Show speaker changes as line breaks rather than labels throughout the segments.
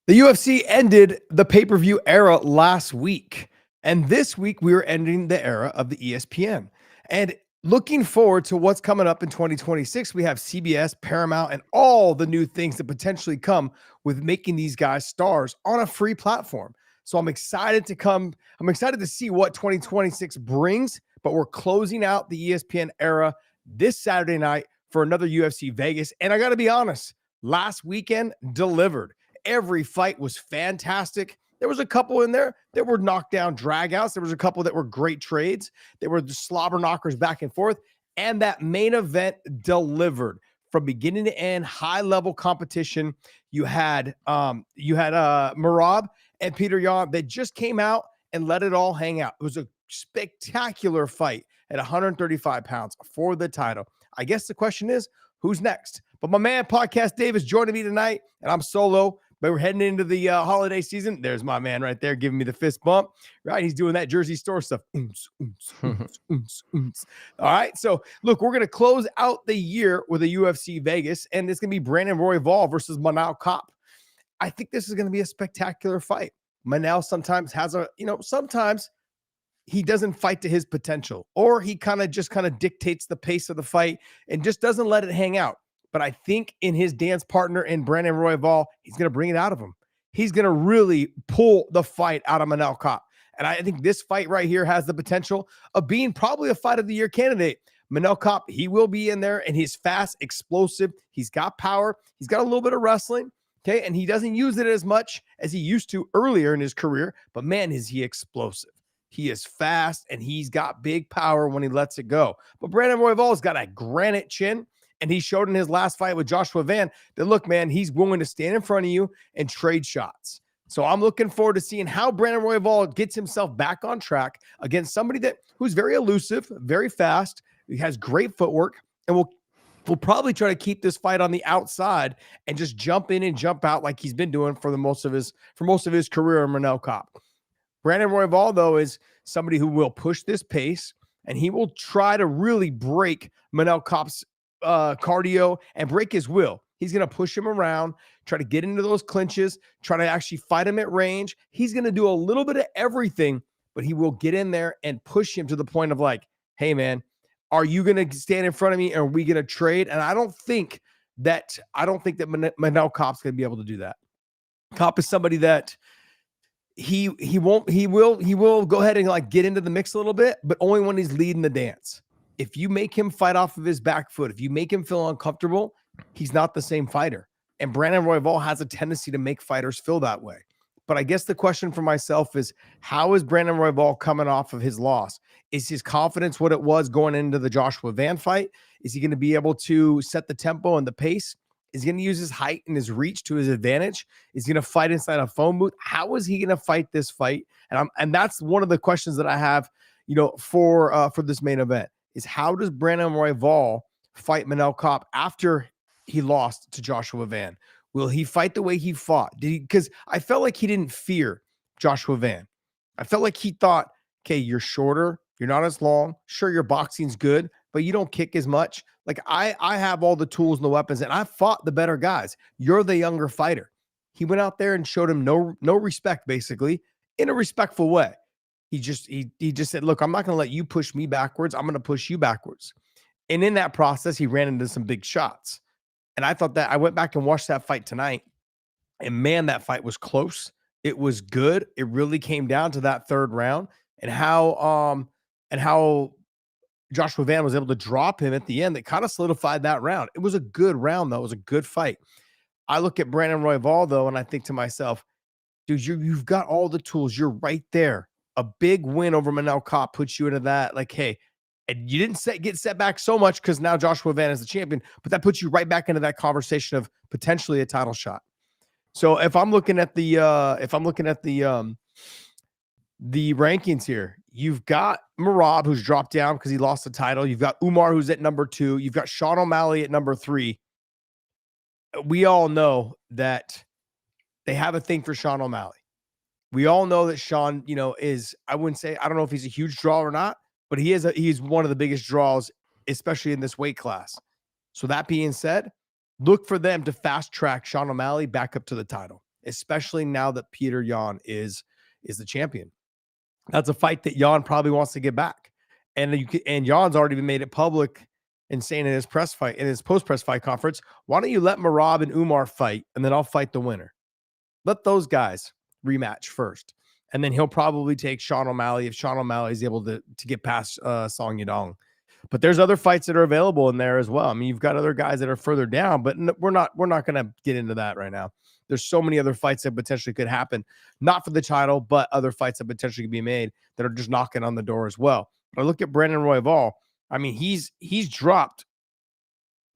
The UFC ended the pay-per-view era last week. And this week, we are ending the era of the ESPN. And looking forward to what's coming up in 2026, we have CBS, Paramount, and all the new things that potentially come with making these guys stars on a free platform. So I'm excited to see what 2026 brings, but we're closing out the ESPN era this Saturday night for another UFC Vegas. And I got to be honest, last weekend delivered. Every fight was fantastic. There was a couple in there that were knockdown dragouts. There was a couple that were great trades. They were the slobber knockers back and forth. And that main event delivered from beginning to end, high level competition. You had Merab and Peter Yan that just came out and let it all hang out. It was a spectacular fight at 135 pounds for the title. I guess the question is, who's next? But my man, Podcast Dave, is joining me tonight, and I'm solo. But we're heading into the holiday season. There's my man right there giving me the fist bump, right? He's doing that Jersey store stuff. All right. So, look, we're going to close out the year with a UFC Vegas, and it's going to be Brandon Royval versus Manel Kape. I think this is going to be a spectacular fight. Manel sometimes has sometimes he doesn't fight to his potential, or he kind of dictates the pace of the fight and just doesn't let it hang out. But I think in his dance partner in Brandon Royval, he's going to bring it out of him. He's going to really pull the fight out of Manel Kape. And I think this fight right here has the potential of being probably a fight of the year candidate. Manel Kape, he will be in there, and he's fast, explosive. He's got power. He's got a little bit of wrestling, okay? And he doesn't use it as much as he used to earlier in his career. But, man, is he explosive. He is fast, and he's got big power when he lets it go. But Brandon Royval's got a granite chin. And he showed in his last fight with Joshua Van that, look, man, he's willing to stand in front of you and trade shots. So I'm looking forward to seeing how Brandon Royval gets himself back on track against somebody who's very elusive, very fast. He has great footwork, and we'll probably try to keep this fight on the outside and just jump in and jump out like he's been doing for most of his career in Manel Kape. Brandon Royval, though, is somebody who will push this pace, and he will try to really break Manel Kape's cardio and break his will. He's going to push him around, try to get into those clinches, try to actually fight him at range. He's going to do a little bit of everything, but he will get in there and push him to the point of like, hey, man, are you going to stand in front of me? Or are we going to trade? And I don't think that Manel Kape's going to be able to do that. Kape is somebody that he will go ahead and like get into the mix a little bit, but only when he's leading the dance. If you make him fight off of his back foot, if you make him feel uncomfortable, he's not the same fighter. And Brandon Royval has a tendency to make fighters feel that way. But I guess the question for myself is, how is Brandon Royval coming off of his loss? Is his confidence what it was going into the Joshua Van fight? Is he going to be able to set the tempo and the pace? Is he going to use his height and his reach to his advantage? Is he going to fight inside a phone booth? How is he going to fight this fight? And that's one of the questions that I have, for this main event. Is how does Brandon Royval fight Manel Kape after he lost to Joshua Van? Will he fight the way he fought? Because I felt like he didn't fear Joshua Van. I felt like he thought, okay, you're shorter, you're not as long. Sure, your boxing's good, but you don't kick as much. Like I have all the tools and the weapons, and I fought the better guys. You're the younger fighter. He went out there and showed him no respect, basically, in a respectful way. He just said, look, I'm not going to let you push me backwards. I'm going to push you backwards. And in that process, he ran into some big shots. And I thought that I went back and watched that fight tonight. And man, that fight was close. It was good. It really came down to that third round and how Joshua Van was able to drop him at the end. That kind of solidified that round. It was a good round, though. It was a good fight. I look at Brandon Royval, though, and I think to myself, dude, you've got all the tools. You're right there. A big win over Manel Kape puts you into that, like, hey, and you didn't get set back so much because now Joshua Van is the champion, but that puts you right back into that conversation of potentially a title shot. So if I'm looking at the rankings here, you've got Merab, who's dropped down because he lost the title. You've got Umar, who's at number 2. You've got Sean O'Malley at number 3. We all know that they have a thing for Sean O'Malley. We all know that Sean, I don't know if he's a huge draw or not, but he's one of the biggest draws, especially in this weight class. So that being said, look for them to fast track Sean O'Malley back up to the title. especially now that Peter Yan is the champion. That's a fight that Yan probably wants to get back. And Jan's already been made it public and saying in his post-press fight conference, why don't you let Merab and Umar fight, and then I'll fight the winner. Let those guys rematch first. And then he'll probably take Sean O'Malley if Sean O'Malley is able to get past Song Yadong. But there's other fights that are available in there as well. I mean, you've got other guys that are further down, but we're not going to get into that right now. There's so many other fights that potentially could happen, not for the title, but other fights that potentially could be made that are just knocking on the door as well. But I look at Brandon Royval. I mean, he's dropped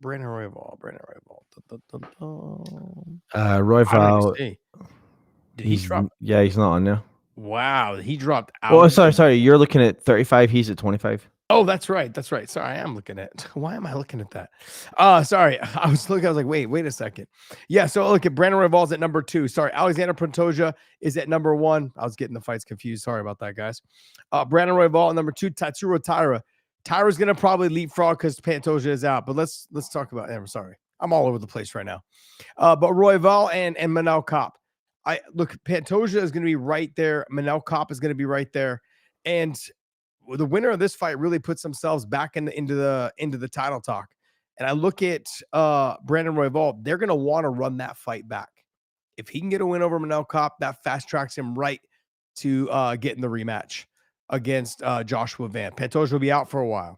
Brandon Royval.
Royval.
Did he drop?
Yeah, he's not on there.
Wow, he dropped out.
Oh, sorry. You're looking at 35. He's at 25.
Oh, that's right. Sorry, I am looking at. Why am I looking at that? Sorry, I was like, wait a second. Yeah, so look at Brandon Royval's at number 2. Sorry, Alexander Pantoja is at number 1. I was getting the fights confused. Sorry about that, guys. Brandon Royval at number 2. Tatsuro Taira. Taira's gonna probably leapfrog because Pantoja is out. But let's talk about. I'm sorry, I'm all over the place right now. But Royval and Manel Kape. Pantoja is going to be right there. Manel Kape is going to be right there, and the winner of this fight really puts themselves back into the title talk. And I look at Brandon Royval; they're going to want to run that fight back. If he can get a win over Manel Kape, that fast tracks him right to getting the rematch against Joshua Van. Pantoja will be out for a while.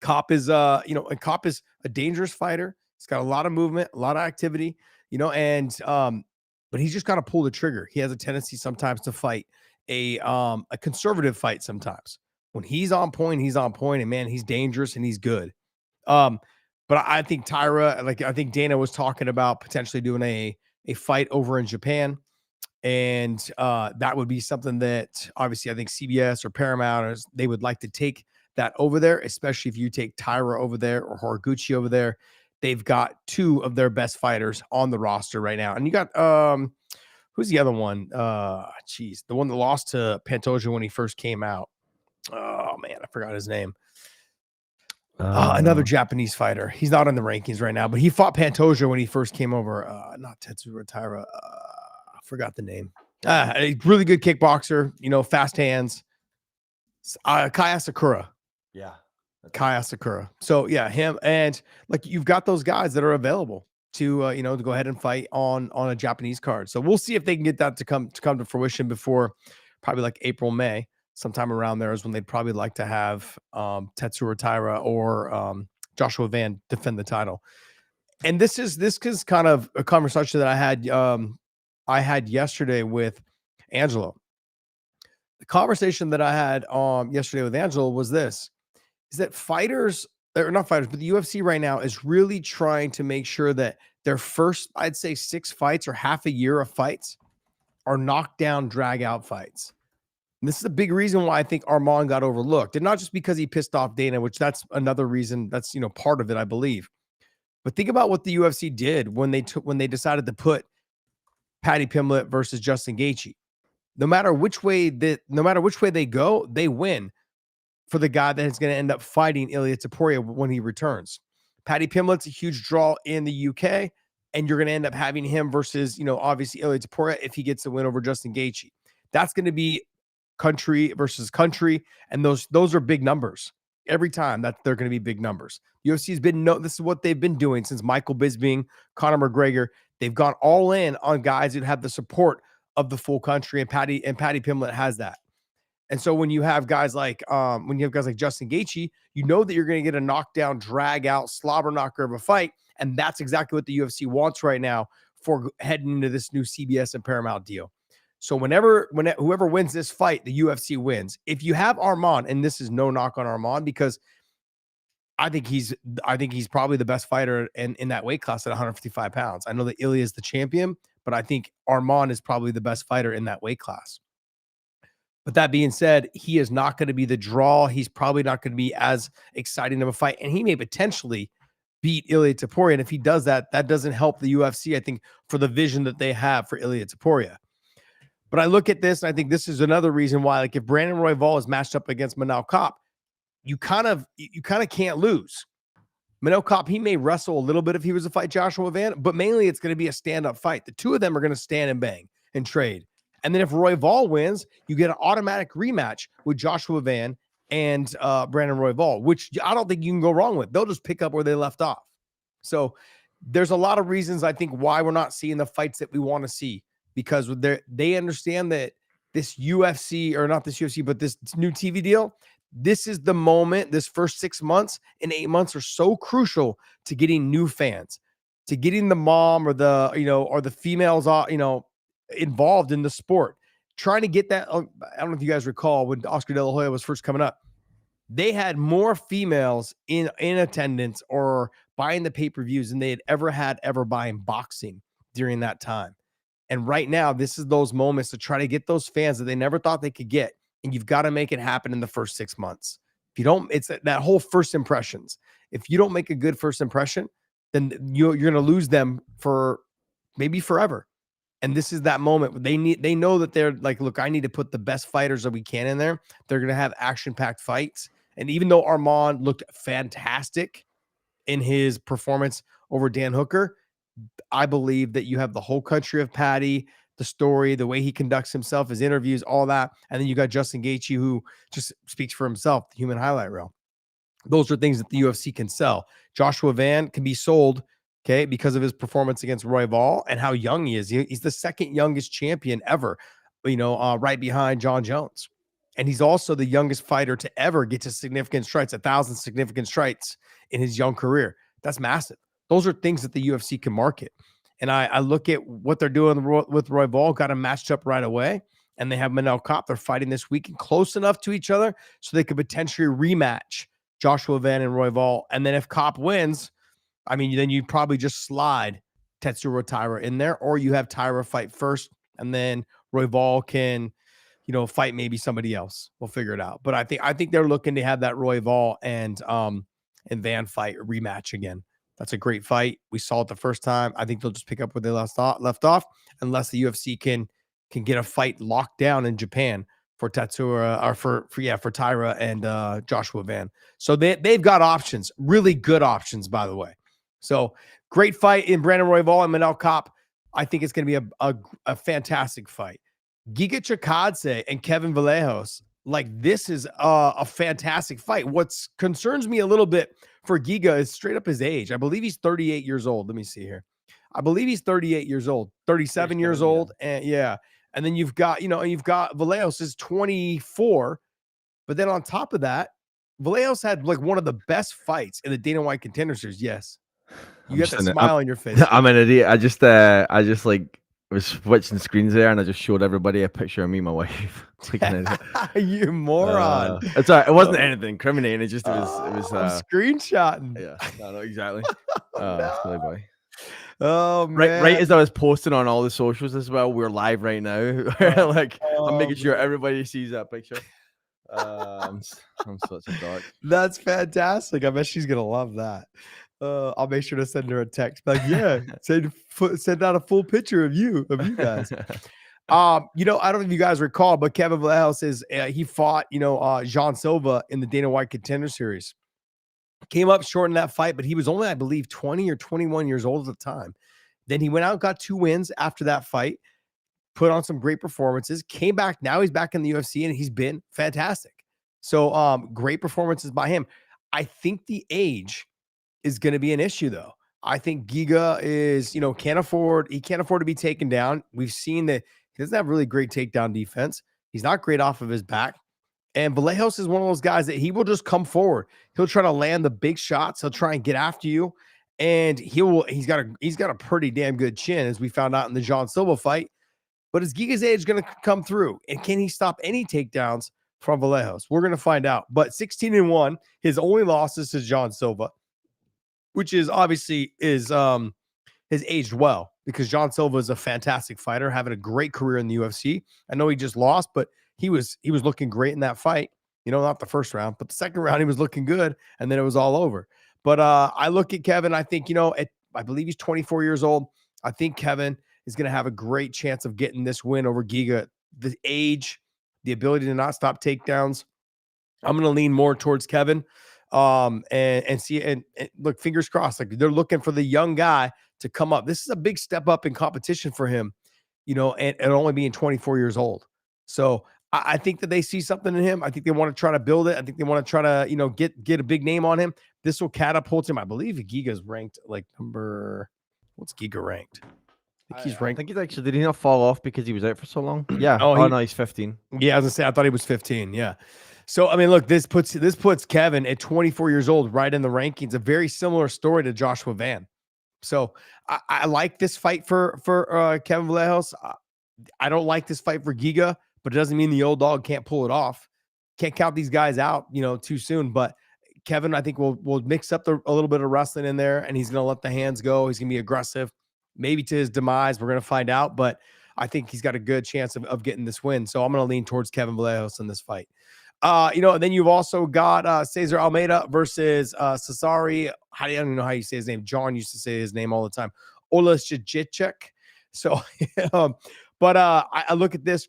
Kape is and Kape is a dangerous fighter. He's got a lot of movement, a lot of activity, and but he's just got to pull the trigger. He has a tendency sometimes to fight a conservative fight sometimes. When he's on point, and man, he's dangerous and he's good. But I think Taira, I think Dana was talking about potentially doing a fight over in Japan. And that would be something that obviously I think CBS or Paramount, they would like to take that over there, especially if you take Taira over there or Horiguchi over there. They've got 2 of their best fighters on the roster right now. And you got, who's the other one? The one that lost to Pantoja when he first came out. Oh, man, I forgot his name. Another Japanese fighter. He's not in the rankings right now, but he fought Pantoja when he first came over. Not Tetsuro Taira. I forgot the name. A really good kickboxer, fast hands. Kaya Sakura.
Yeah.
Kaya Sakura. So yeah, him, and you've got those guys that are available to to go ahead and fight on a Japanese card. So we'll see if they can get that to come to fruition before probably April, May, sometime around there is when they'd probably like to have Tetsuro Taira or Joshua Van defend the title. And this is kind of a conversation that I had yesterday with Angelo. The conversation that I had yesterday with Angelo was this. Is that fighters, or not fighters, but the UFC right now is really trying to make sure that their first, I'd say 6 fights or half a year of fights are knockdown, drag out fights. And this is a big reason why I think Armand got overlooked. And not just because he pissed off Dana, which that's another reason, that's, part of it, I believe. But think about what the UFC did when they decided to put Paddy Pimblett versus Justin Gaethje. No matter which way they go, they win for the guy that is going to end up fighting Ilia Topuria when he returns. Paddy Pimblett's a huge draw in the UK, and you're going to end up having him versus, obviously Ilia Topuria if he gets a win over Justin Gaethje. That's going to be country versus country, and those are big numbers. Every time that they're going to be big numbers. UFC has been this is what they've been doing since Michael Bisping, Conor McGregor. They've gone all in on guys who have the support of the full country, and Paddy Pimblett has that. And so when you have guys like Justin Gaethje, you know that you're going to get a knockdown, drag out, slobber knocker of a fight, and that's exactly what the UFC wants right now for heading into this new CBS and Paramount deal. So whoever wins this fight, the UFC wins. If you have Armand, and this is no knock on Armand because I think he's probably the best fighter in that weight class at 155 pounds. I know that Ilia is the champion, but I think Armand is probably the best fighter in that weight class. But that being said, he is not going to be the draw. He's probably not going to be as exciting of a fight. And he may potentially beat Ilia Topuria. And if he does that, that doesn't help the UFC, I think, for the vision that they have for Ilia Topuria. But I look at this, and I think this is another reason why, if Brandon Royval is matched up against Manel Kape, you kind of can't lose. Manel Kape, he may wrestle a little bit if he was to fight Joshua Van, but mainly it's going to be a stand-up fight. The two of them are going to stand and bang and trade. And then if Royval wins, you get an automatic rematch with Joshua Van and Brandon Royval, which I don't think you can go wrong with. They'll just pick up where they left off. So there's a lot of reasons, I think, why we're not seeing the fights that we want to see, because they understand that this UFC, or not this UFC, but this new TV deal, this is the moment. This first 6 months and 8 months are so crucial to getting new fans, to getting the mom or the, or the females, involved in the sport, trying to get that. I don't know if you guys recall when Oscar De La Hoya was first coming up, they had more females in attendance or buying the pay-per-views than they had ever buying boxing during that time. And right now, this is those moments to try to get those fans that they never thought they could get. And you've got to make it happen in the first 6 months. If you don't, it's that whole first impressions. If you don't make a good first impression, then you're going to lose them for maybe forever. And this is that moment. They know that they're like, look, I need to put the best fighters that we can in there. They're going to have action-packed fights. And even though Armand looked fantastic in his performance over Dan Hooker, I believe that you have the whole country of Patty, the story, the way he conducts himself, his interviews, all that. And then you got Justin Gaethje, who just speaks for himself, the human highlight reel. Those are things that the UFC can sell. Joshua Van can be sold, okay, because of his performance against Royval and how young he is. He's the second youngest champion ever, right behind John Jones. And he's also the youngest fighter to ever get to significant strikes, 1,000 significant strikes in his young career. That's massive. Those are things that the UFC can market. And I look at what they're doing with Royval, got him matched up right away. And they have Manel Kape. They're fighting this weekend close enough to each other so they could potentially rematch Joshua Van and Royval. And then if Kape wins, I mean, then you probably just slide Tetsuro Taira in there, or you have Taira fight first, and then Royval can, fight maybe somebody else. We'll figure it out. But I think they're looking to have that Royval and Van fight rematch again. That's a great fight. We saw it the first time. I think they'll just pick up where they left off, unless the UFC can get a fight locked down in Japan for Tetsuro, or for Taira and Joshua Van. So they've got options, really good options, by the way. So great fight in Brandon Royval and Manel Kape. I think it's going to be a fantastic fight. Giga Chikadze and Kevin Vallejos, like, this is a fantastic fight. What concerns me a little bit for Giga is straight up his age. I believe he's 38 years old. Let me see here. I believe he's 38 years old, 37 years old. And and then you've got Vallejos is 24. But then on top of that, Vallejos had like one of the best fights in the Dana White Contender Series. Yes. You got that smile on your face.
I'm an idiot. I just like was switching screens there, and I just showed everybody a picture of me and my wife.
You moron!
It's all right. It wasn't anything incriminating. It was
screenshotting.
Yeah, no, exactly. Silly boy.
Oh man!
Right as I was posting on all the socials as well, we're live right now. I'm making sure everybody sees that picture. I'm such a dog.
That's fantastic. I bet she's gonna love that. I'll make sure to send her a text. Like, yeah, send out a full picture of you guys. I don't know if you guys recall, but Kevin Vallejos he fought, Jean Silva in the Dana White Contender Series. Came up short in that fight, but he was only, I believe, 20 or 21 years old at the time. Then he went out, got 2 wins after that fight, put on some great performances, came back. Now he's back in the UFC, and he's been fantastic. So great performances by him. I think the age is going to be an issue, though. I think Giga is, can't afford to be taken down. We've seen that he doesn't have really great takedown defense. He's not great off of his back. And Vallejos is one of those guys that he will just come forward. He'll try to land the big shots. He'll try and get after you. And he's got a pretty damn good chin, as we found out in the Jean Silva fight. But is Giga's age going to come through? And can he stop any takedowns from Vallejos? We're going to find out. But 16-1, his only losses to Jean Silva, which is obviously has aged well, because Jean Silva is a fantastic fighter, having a great career in the UFC. I know he just lost, but he was looking great in that fight. Not the first round, but the second round he was looking good, and then it was all over. But I look at Kevin. I think I believe he's 24 years old. I think Kevin is going to have a great chance of getting this win over Giga. The age, the ability to not stop takedowns. I'm going to lean more towards Kevin. And see, and look, fingers crossed, like they're looking for the young guy to come up. This is a big step up in competition for him, and only being 24 years old. So I think that they see something in him. I think they want to try to build it. I think they want to try to, get a big name on him. This will catapult him. I believe Giga's ranked like what's Giga ranked? I think he's ranked.
I think he's actually, did he not fall off because he was out for so long? Yeah. No, he's 15.
Yeah, I was gonna say, I thought he was 15. Yeah. So I mean, look, this puts Kevin at 24 years old right in the rankings. A very similar story to Joshua Van. So I like this fight for Kevin Vallejos. I don't like this fight for Giga, but it doesn't mean the old dog can't pull it off. Can't count these guys out, too soon. But Kevin, I think will mix up a little bit of wrestling in there, and he's going to let the hands go. He's going to be aggressive, maybe to his demise. We're going to find out, but I think he's got a good chance of getting this win. So I'm going to lean towards Kevin Vallejos in this fight. And then you've also got Cesar Almeida versus Cesare. I don't even know how you say his name. John used to say his name all the time. Oleszczyk. So, but I look at this.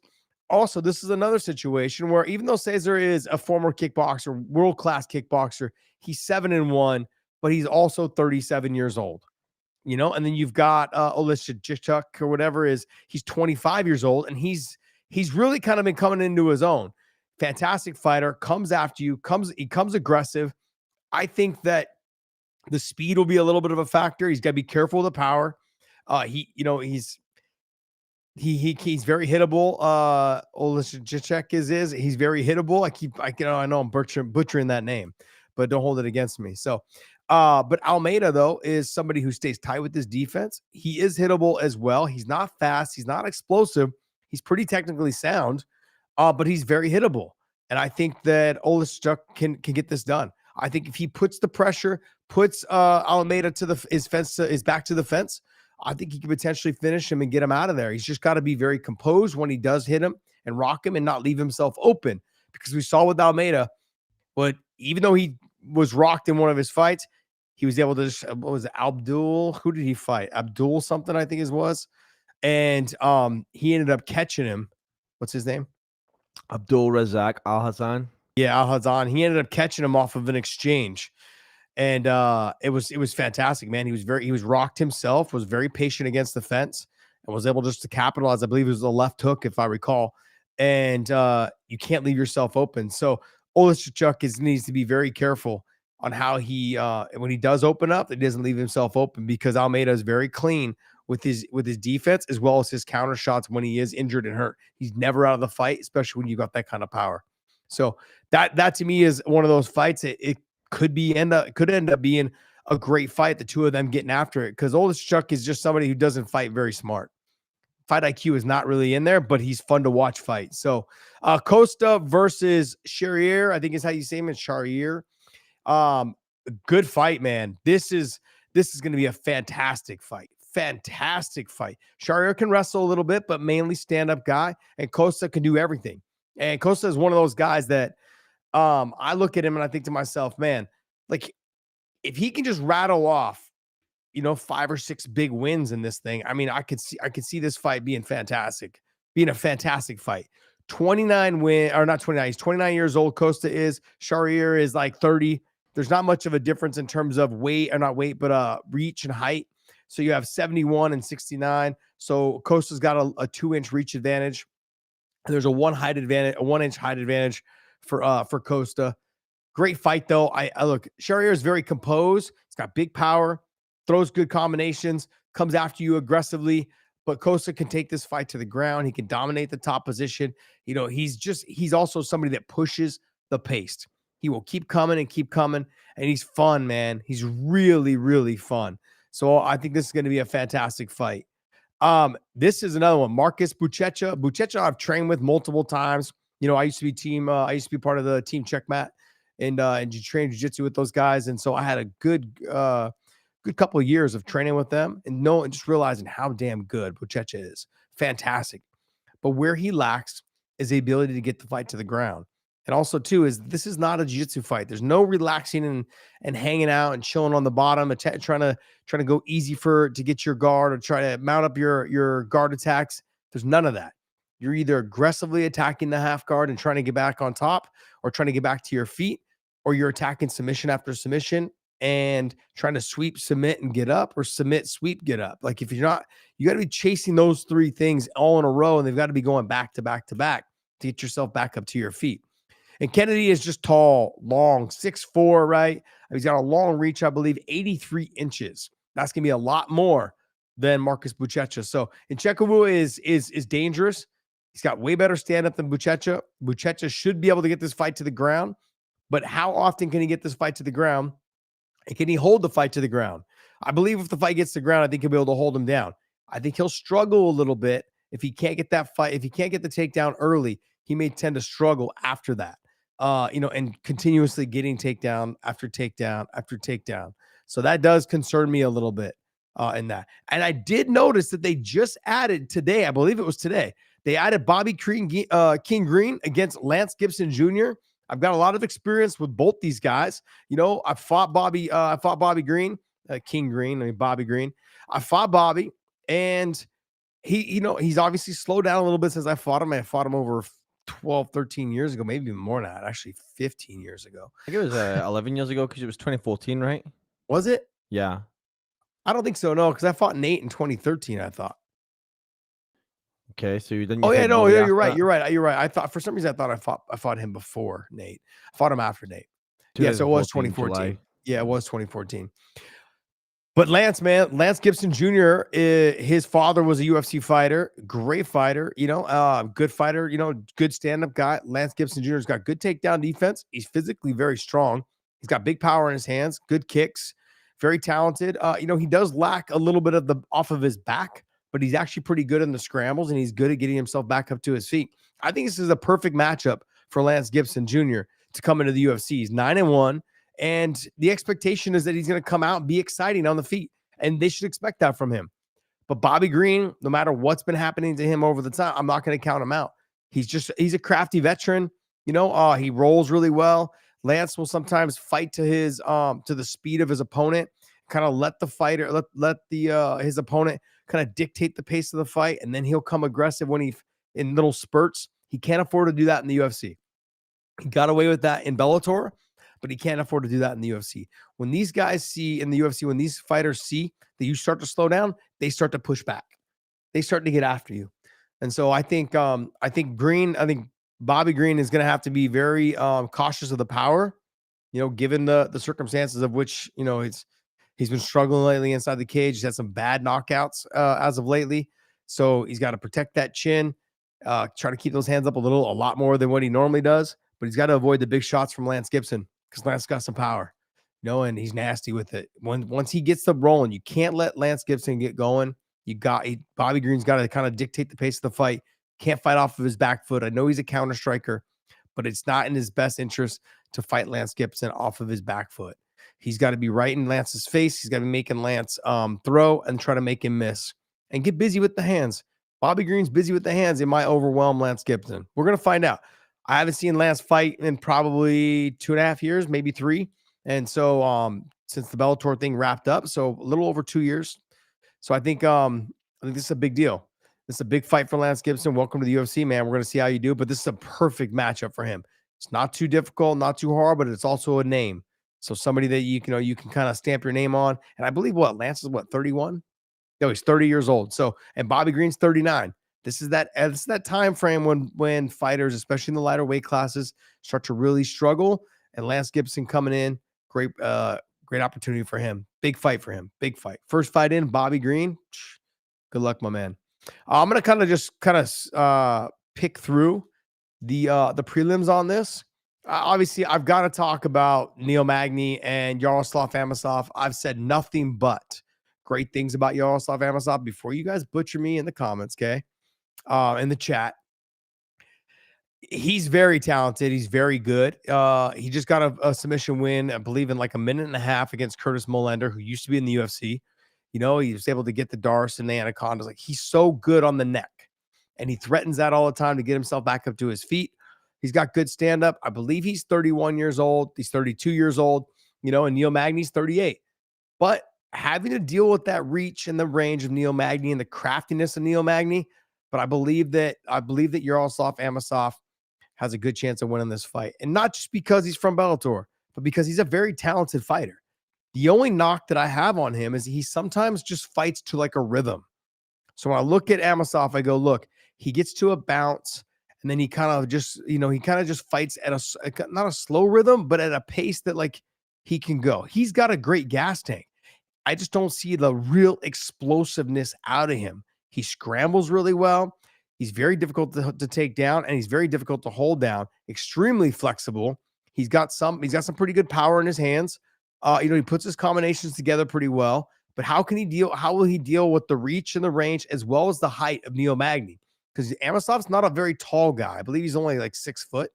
Also, this is another situation where even though Cesar is a former kickboxer, world-class kickboxer, he's 7-1, but he's also 37 years old. And then you've got Oleszczyk or whatever he's 25 years old, and he's really kind of been coming into his own. Fantastic fighter, comes after you, he comes aggressive. I think that the speed will be a little bit of a factor. He's got to be careful with the power. He's very hittable. Oleszczyk is he's very hittable. I know I'm butchering that name, but don't hold it against me. So, but Almeida though is somebody who stays tight with his defense. He is hittable as well. He's not fast. He's not explosive. He's pretty technically sound. But he's very hittable. And I think that Oleszczyk can get this done. I think if he puts the pressure, puts Almeida to his back to the fence, I think he can potentially finish him and get him out of there. He's just got to be very composed when he does hit him and rock him and not leave himself open. Because we saw with Almeida, but even though he was rocked in one of his fights, he was able to what was it, Abdul? Who did he fight? Abdul something, I think it was. And he ended up catching him. What's his name?
Abdul Razak Al-Hassan.
Yeah, Al-Hassan. He ended up catching him off of an exchange. And it was fantastic, man. He was rocked himself, was very patient against the fence, and was able just to capitalize. I believe it was a left hook, if I recall. And you can't leave yourself open. So Oleszczyk needs to be very careful on how he when he does open up, it doesn't leave himself open, because Almeida is very clean with his defense as well as his counter shots when he is injured and hurt. He's never out of the fight, especially when you got that kind of power. So that to me is one of those fights. It could end up being a great fight. The two of them getting after it, because Oleszczyk is just somebody who doesn't fight very smart. Fight IQ is not really in there, but he's fun to watch fight. So Costa versus Charrier, I think is how you say him. It's Charrier. Good fight, man. This is going to be a fantastic fight. Fantastic fight. Charrier can wrestle a little bit, but mainly stand-up guy, and Costa can do everything. And Costa is one of those guys that I look at him and I think to myself, man, like if he can just rattle off, 5 or 6 big wins in this thing, I mean, I could see this fight being fantastic, being a fantastic fight. 29 win, or not 29, he's 29 years old. Costa is. Charrier is like 30. There's not much of a difference in terms of weight, or not weight, but reach and height. So you have 71 and 69. So Costa's got a 2-inch reach advantage. There's a 1-inch height advantage for Costa. Great fight though. I look, Charrier is very composed. He's got big power, throws good combinations, comes after you aggressively. But Costa can take this fight to the ground. He can dominate the top position. He's also somebody that pushes the pace. He will keep coming, and he's fun, man. He's really, really fun. So I think this is going to be a fantastic fight. This is another one. Marcus Buchecha. Buchecha I've trained with multiple times. I used to be part of the team Checkmat, and train jiu-jitsu with those guys. And so I had a good couple of years of training with them, and just realizing how damn good Buchecha is. Fantastic. But where he lacks is the ability to get the fight to the ground. And also, too, this is not a jiu-jitsu fight. There's no relaxing and hanging out and chilling on the bottom, trying to go easy to get your guard, or try to mount up your guard attacks. There's none of that. You're either aggressively attacking the half guard and trying to get back on top, or trying to get back to your feet, or you're attacking submission after submission and trying to sweep, submit, and get up, or submit, sweep, get up. Like if you're not, you got to be chasing those three things all in a row, and they've got to be going back to back to back to get yourself back up to your feet. And Kennedy is just tall, long, 6'4", right? He's got a long reach, I believe, 83 inches. That's going to be a lot more than Marcus Buchecha. So Nchekwu is dangerous. He's got way better stand-up than Buchecha. Buchecha should be able to get this fight to the ground, but how often can he get this fight to the ground? And can he hold the fight to the ground? I believe if the fight gets to the ground, I think he'll be able to hold him down. I think he'll struggle a little bit if he can't get that fight. If he can't get the takedown early, he may tend to struggle after that. And continuously getting takedown after takedown after takedown. So that does concern me a little bit in that. And I did notice that they just added today, I believe it was today, they added Bobby King Green against Lance Gibson Jr. I've got a lot of experience with both these guys. I fought Bobby Green, King Green, Bobby Green. I fought Bobby, and he's obviously slowed down a little bit since I fought him. I fought him over 12, 13 years ago, maybe even more than that, actually 15 years ago.
I think it was 11 years ago because it was 2014, right?
Was it?
Yeah.
I don't think so, no, because I fought Nate in 2013, I thought.
Okay, so then
you're right. You're right. I thought for some reason I fought him before Nate. I fought him after Nate. Yeah, so it was 2014. July. Yeah, it was 2014. But Lance Gibson Jr., his father was a UFC fighter, great fighter, good fighter, good stand-up guy. Lance Gibson Jr.'s got good takedown defense. He's physically very strong. He's got big power in his hands, good kicks, very talented. He does lack a little bit of the off of his back, but he's actually pretty good in the scrambles, and he's good at getting himself back up to his feet. I think this is a perfect matchup for Lance Gibson Jr. to come into the UFC. He's 9-1. And the expectation is that he's going to come out and be exciting on the feet. And they should expect that from him. But Bobby Green, no matter what's been happening to him over the time, I'm not going to count him out. He's a crafty veteran. He rolls really well. Lance will sometimes fight to his to the speed of his opponent, kind of let the fighter, let his opponent kind of dictate the pace of the fight. And then he'll come aggressive when in little spurts. He can't afford to do that in the UFC. He got away with that in Bellator, but he can't afford to do that in the UFC. When these guys see in the UFC, when these fighters see that you start to slow down, they start to push back. They start to get after you. And so I think Bobby Green is going to have to be very cautious of the power, given the circumstances of which, he's been struggling lately inside the cage. He's had some bad knockouts as of lately. So he's got to protect that chin, try to keep those hands up a lot more than what he normally does, but he's got to avoid the big shots from Lance Gibson, because Lance got some power, and he's nasty with it. Once he gets the rolling, you can't let Lance Gibson get going. Bobby Green's got to kind of dictate the pace of the fight. Can't fight off of his back foot. I know he's a counter striker, but it's not in his best interest to fight Lance Gibson off of his back foot. He's got to be right in Lance's face. He's got to be making Lance throw and try to make him miss and get busy with the hands. Bobby Green's busy with the hands. It might overwhelm Lance Gibson. We're going to find out. I haven't seen Lance fight in probably 2.5 years, maybe 3. And so since the Bellator thing wrapped up, so a little over 2 years. So I think this is a big deal. This is a big fight for Lance Gibson. Welcome to the UFC, man. We're going to see how you do, but this is a perfect matchup for him. It's not too difficult, not too hard, but it's also a name. So somebody that you can kind of stamp your name on. And I believe Lance is 31? No, he's 30 years old. So, and Bobby Green's 39. This is that time frame when fighters, especially in the lighter weight classes, start to really struggle. And Lance Gibson coming in, great opportunity for him. Big fight for him. Big fight. First fight in, Bobby Green. Good luck, my man. I'm gonna kind of pick through the prelims on this. Obviously, I've got to talk about Neil Magny and Yaroslav Amosov. I've said nothing but great things about Yaroslav Amosov before you guys butcher me in the comments, okay? In the chat. He's very talented. He's very good. He just got a submission win, I believe, in like 1.5 minutes against Curtis Molender, who used to be in the UFC. He was able to get the Darce and the Anacondas. Like, he's so good on the neck, and he threatens that all the time to get himself back up to his feet. He's got good stand-up. I believe he's 31 years old. He's 32 years old, and Neil Magny's 38. But having to deal with that reach and the range of Neil Magny and the craftiness of Neil Magny, but I believe that Yaroslav Amosov has a good chance of winning this fight. And not just because he's from Bellator, but because he's a very talented fighter. The only knock that I have on him is he sometimes just fights to like a rhythm. So when I look at Amosov, I go, look, he gets to a bounce and then he kind of just, he kind of just fights at not a slow rhythm, but at a pace that like he can go. He's got a great gas tank. I just don't see the real explosiveness out of him. He scrambles really well. He's very difficult to take down, and he's very difficult to hold down. Extremely flexible. He's got some pretty good power in his hands. He puts his combinations together pretty well. But how will he deal with the reach and the range as well as the height of Neil Magny? Because Amosov's not a very tall guy. I believe he's only like 6 foot.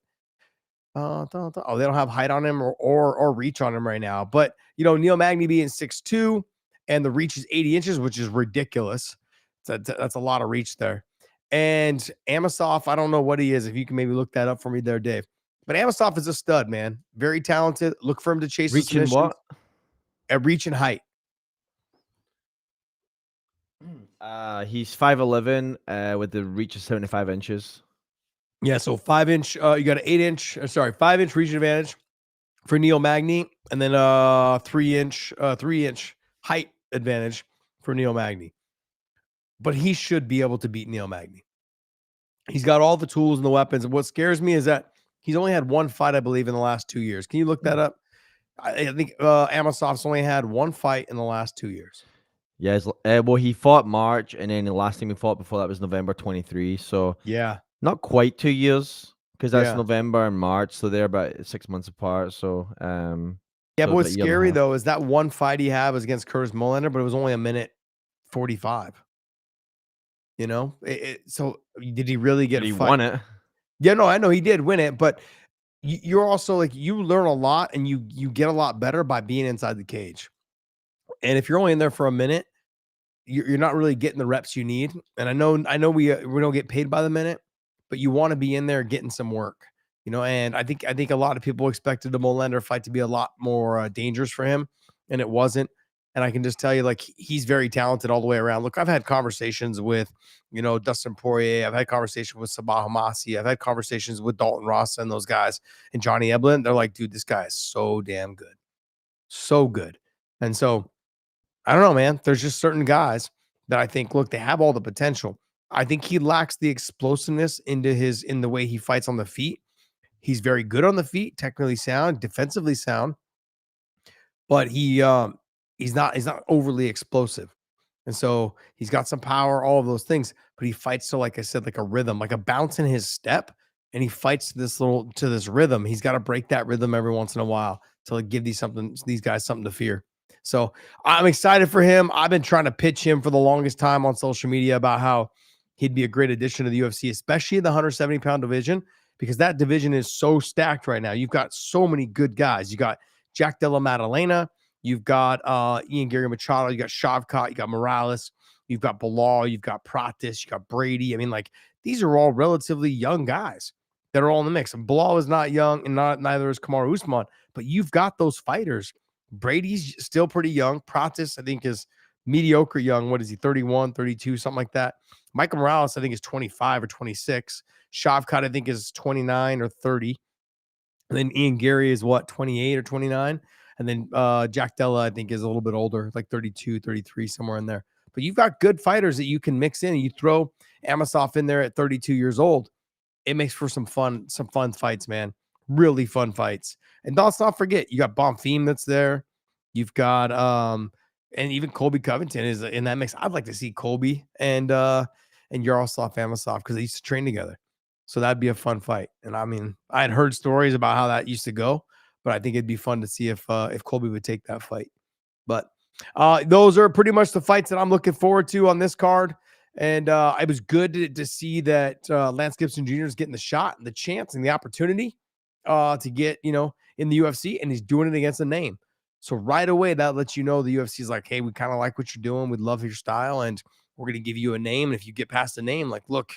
They don't have height on him or reach on him right now. But Neil Magny being 6'2", and the reach is 80 inches, which is ridiculous. That's a lot of reach there. And Amosov, I don't know what he is. If you can maybe look that up for me there, Dave. But Amosov is a stud, man. Very talented. Look for him to chase
reach and what?
At reach and height.
He's 5'11", with the reach of 75 inches.
Yeah, so 5 inch. You got an 5 inch reach advantage for Neil Magny, and then 3 inch height advantage for Neil Magny. But he should be able to beat Neil Magny. He's got all the tools and the weapons. And what scares me is that he's only had one fight, I believe, in the last 2 years. Can you look that up? I think Amosov's only had one fight in the last 2 years.
Yeah, well, he fought March, and then the last time he fought before that was November 23. So
yeah,
not quite 2 years, because that's November and March, so they're about 6 months apart. So
but what's scary though is that one fight he had was against Curtis Molander, but it was only 1:45. So did he really get?
He won it.
Yeah, no, I know he did win it, but you're also like you learn a lot and you get a lot better by being inside the cage. And if you're only in there for a minute, you're not really getting the reps you need. And I know we don't get paid by the minute, but you want to be in there getting some work, And I think a lot of people expected the Molander fight to be a lot more dangerous for him, and it wasn't. And I can just tell you, like, he's very talented all the way around. Look, I've had conversations with, Dustin Poirier. I've had conversations with Sabah Hamasi. I've had conversations with Dalton Ross and those guys and Johnny Eblin. They're like, dude, this guy is so damn good. So good. And so I don't know, man. There's just certain guys that I think, look, they have all the potential. I think he lacks the explosiveness in the way he fights on the feet. He's very good on the feet, technically sound, defensively sound, but he's not overly explosive. And so he's got some power, all of those things, but he fights to, like I said, like a rhythm, like a bounce in his step, and he fights to this rhythm. He's got to break that rhythm every once in a while to like give these guys something to fear. So I'm excited for him. I've been trying to pitch him for the longest time on social media about how he'd be a great addition to the UFC, especially in the 170-pound division, because that division is so stacked right now. You've got so many good guys. You got Jack Della Maddalena. You've got Ian Gary Machado. You got Shavkat. You got Morales. You've got Bilal. You've got Pratis. You got Brady. I mean, like, these are all relatively young guys that are all in the mix. And Bilal is not young, and neither is Kamaru Usman. But you've got those fighters. Brady's still pretty young. Pratis, I think, is mediocre young. What is he, 31, 32, something like that? Michael Morales, I think, is 25 or 26. Shavkat, I think, is 29 or 30. And then Ian Gary is, 28 or 29? And then Jack Della, I think, is a little bit older, like 32, 33, somewhere in there. But you've got good fighters that you can mix in. You throw Amosov in there at 32 years old. It makes for some fun fights, man. Really fun fights. And let's not forget, you got Bonfim that's there. You've got and even Colby Covington is in that mix. I'd like to see Colby and Yaroslav Amosov because they used to train together. So that'd be a fun fight. And I mean, I had heard stories about how that used to go, but I think it'd be fun to see if Colby would take that fight. But those are pretty much the fights that I'm looking forward to on this card. And it was good to see that Lance Gibson Jr. is getting the shot and the chance and the opportunity to get, in the UFC, and he's doing it against a name. So right away, that lets you know the UFC is like, hey, we kind of like what you're doing. We'd love your style, and we're going to give you a name. And if you get past the name, like, look,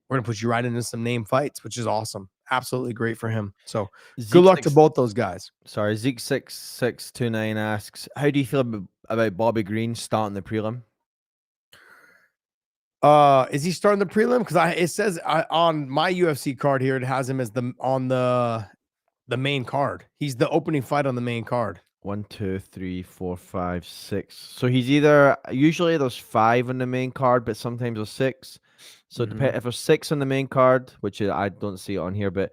we're going to put you right into some name fights, which is awesome. Absolutely great for him. So good luck to both those guys.
Sorry, Zeke6629 asks, how do you feel about Bobby Green starting the prelim?
Is he starting the prelim? Because it says on my UFC card here, it has him as the main card. He's the opening fight on the main card.
1, 2, 3, 4, 5, 6. So he's either usually there's 5 on the main card, but sometimes there's 6. So it depends if there's 6 on the main card, which I don't see it on here, but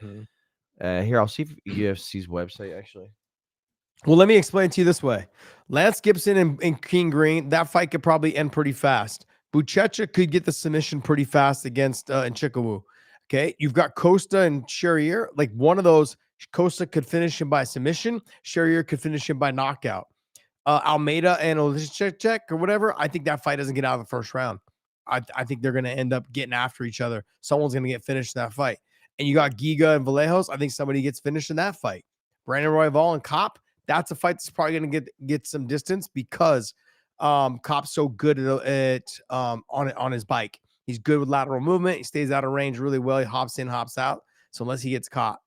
here I'll see if UFC's website actually.
Well, let me explain to you this way. Lance Gibson and King Green, that fight could probably end pretty fast. Buchecha could get the submission pretty fast against Nchikwu. Okay, you've got Costa and Sherrier. Like one of those, Costa could finish him by submission. Sherrier could finish him by knockout. Almeida and Oliveira or whatever, I think that fight doesn't get out of the first round. I think they're going to end up getting after each other. Someone's going to get finished in that fight. And you got Giga and Vallejos. I think somebody gets finished in that fight. Brandon Royval and Kape, that's a fight that's probably going to get some distance because Kape's so good at on his bike. He's good with lateral movement. He stays out of range really well. He hops in, hops out. So unless he gets caught.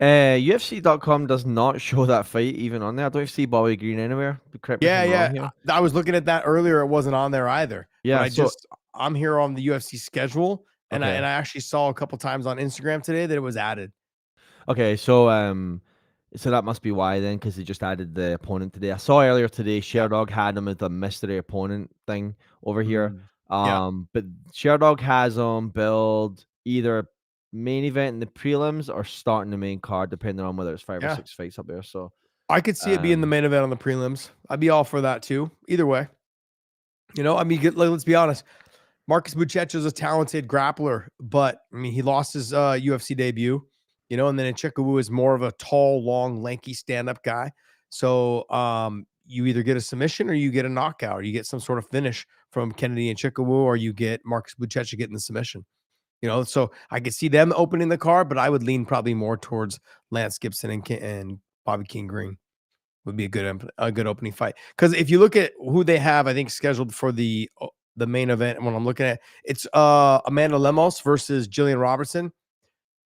UFC.com does not show that fight even on there. I don't see Bobby Green anywhere.
Yeah. I was looking at that earlier. It wasn't on there either.
Yeah,
but I'm here on the UFC schedule, and I actually saw a couple times on Instagram today that it was added.
Okay, so that must be why then, because they just added the opponent today. I saw earlier today Sherdog had him as the mystery opponent thing over here. But Sherdog has him build either main event in the prelims or starting the main card, depending on whether it's 5 or 6 fights up there. So
I could see it being the main event on the prelims. I'd be all for that too. Either way, I mean, let's be honest. Marcus Buchecha is a talented grappler, but I mean, he lost his UFC debut, and then Nchikwu is more of a tall, long, lanky stand-up guy. So you either get a submission or you get a knockout, or you get some sort of finish from Kennedy Nchikwu, or you get Marcus Buchecha getting the submission. So I could see them opening the card, but I would lean probably more towards Lance Gibson and Bobby King Green would be a good opening fight. Because if you look at who they have, I think scheduled for the main event, and when I'm looking at it's Amanda Lemos versus Jillian Robertson,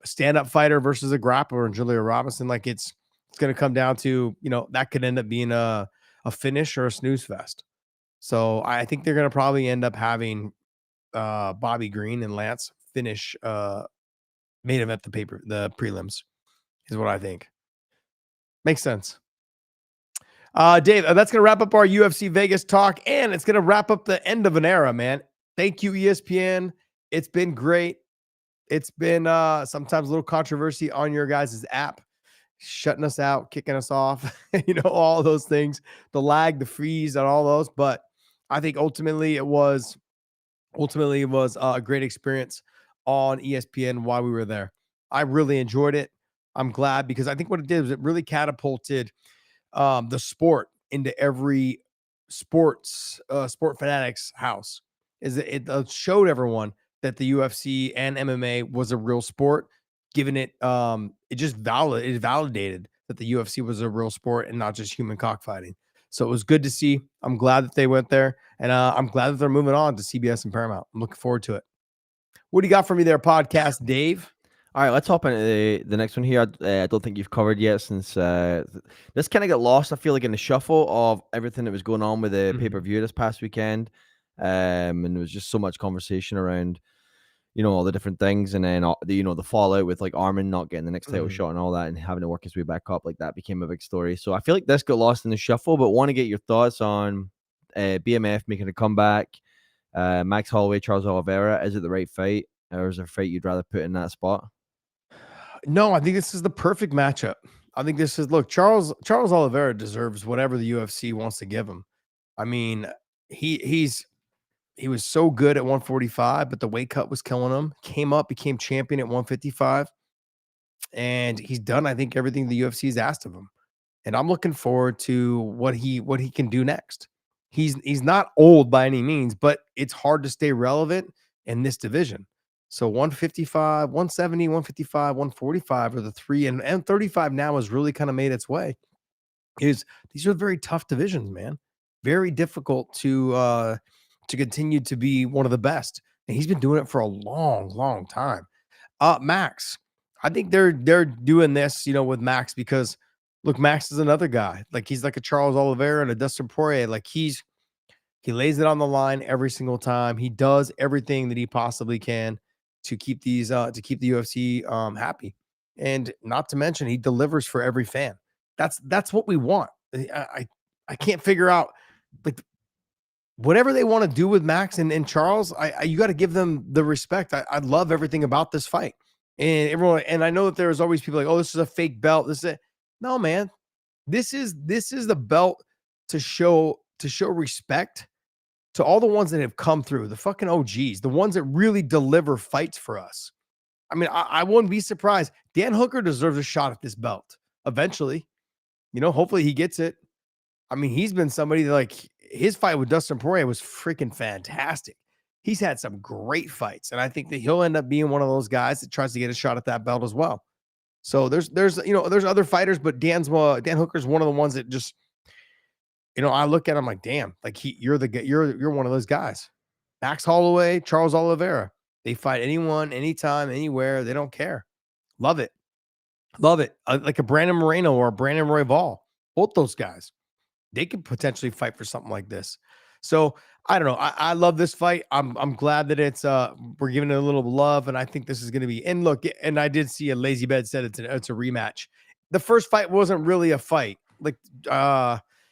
a stand-up fighter versus a grappler, and Julia Robinson. Like it's going to come down to that could end up being a finish or a snooze fest. So I think they're going to probably end up having Bobby Green and Lance finish main event the prelims is what I think. Makes sense. Dave, that's going to wrap up our UFC Vegas talk, and it's going to wrap up the end of an era, man. Thank you, ESPN. It's been great. It's been sometimes a little controversy on your guys' app, shutting us out, kicking us off, all those things, the lag, the freeze, and all those. But I think ultimately it was a great experience on ESPN while we were there. I really enjoyed it. I'm glad because I think what it did was it really catapulted the sport into every sport fanatic's house. It showed everyone that the UFC and MMA was a real sport, given it it validated that the UFC was a real sport and not just human cockfighting. So it was good to see. I'm glad that they went there, and I'm glad that they're moving on to CBS and Paramount. I'm looking forward to it. What do you got for me there, podcast Dave?
All right, let's hop into the next one here. I don't think you've covered yet since this kind of got lost, I feel like, in the shuffle of everything that was going on with the pay-per-view this past weekend. And there was just so much conversation around, all the different things. And then, the fallout with like Armin not getting the next title shot and all that and having to work his way back up, like that became a big story. So I feel like this got lost in the shuffle, but want to get your thoughts on BMF making a comeback. Max Holloway, Charles Oliveira. Is it the right fight? Or is there a fight you'd rather put in that spot?
No, I think this is the perfect matchup. I think this is, look, Charles Oliveira deserves whatever the UFC wants to give him. I mean, he was so good at 145, but the weight cut was killing him. Came up, became champion at 155. And he's done, I think, everything the UFC's asked of him. And I'm looking forward to what he can do next. He's not old by any means, but it's hard to stay relevant in this division. So 155, 170, 155, 145 are the three, and 35 now has really kind of made its way. These are very tough divisions, man. Very difficult to continue to be one of the best. And he's been doing it for a long, long time. Max, I think they're doing this, with Max because look, Max is another guy. Like he's like a Charles Oliveira and a Dustin Poirier. Like he lays it on the line every single time. He does everything that he possibly can to keep the UFC happy. And not to mention, he delivers for every fan. That's what we want. I can't figure out, like, whatever they want to do with Max and Charles. You got to give them the respect. I love everything about this fight, and everyone. And I know that there's always people like, oh, this is a fake belt. This is it. No, man. This is the belt to show respect to all the ones that have come through, the fucking OGs, the ones that really deliver fights for us. I mean, I wouldn't be surprised. Dan Hooker deserves a shot at this belt eventually. Hopefully he gets it. I mean, he's been somebody that, like, his fight with Dustin Poirier was freaking fantastic. He's had some great fights, and I think that he'll end up being one of those guys that tries to get a shot at that belt as well. So there's other fighters, but Dan Hooker's one of the ones that just, I look at him like, damn, like you're one of those guys. Max Holloway, Charles Oliveira, they fight anyone, anytime, anywhere. They don't care. Love it. Love it. Like a Brandon Moreno or a Brandon Royval, both those guys, they could potentially fight for something like this. So I don't know. I love this fight. I'm glad that it's we're giving it a little love, and I think this is going to be. And look, and I did see a Lazy Bed said it's a rematch. The first fight wasn't really a fight. Like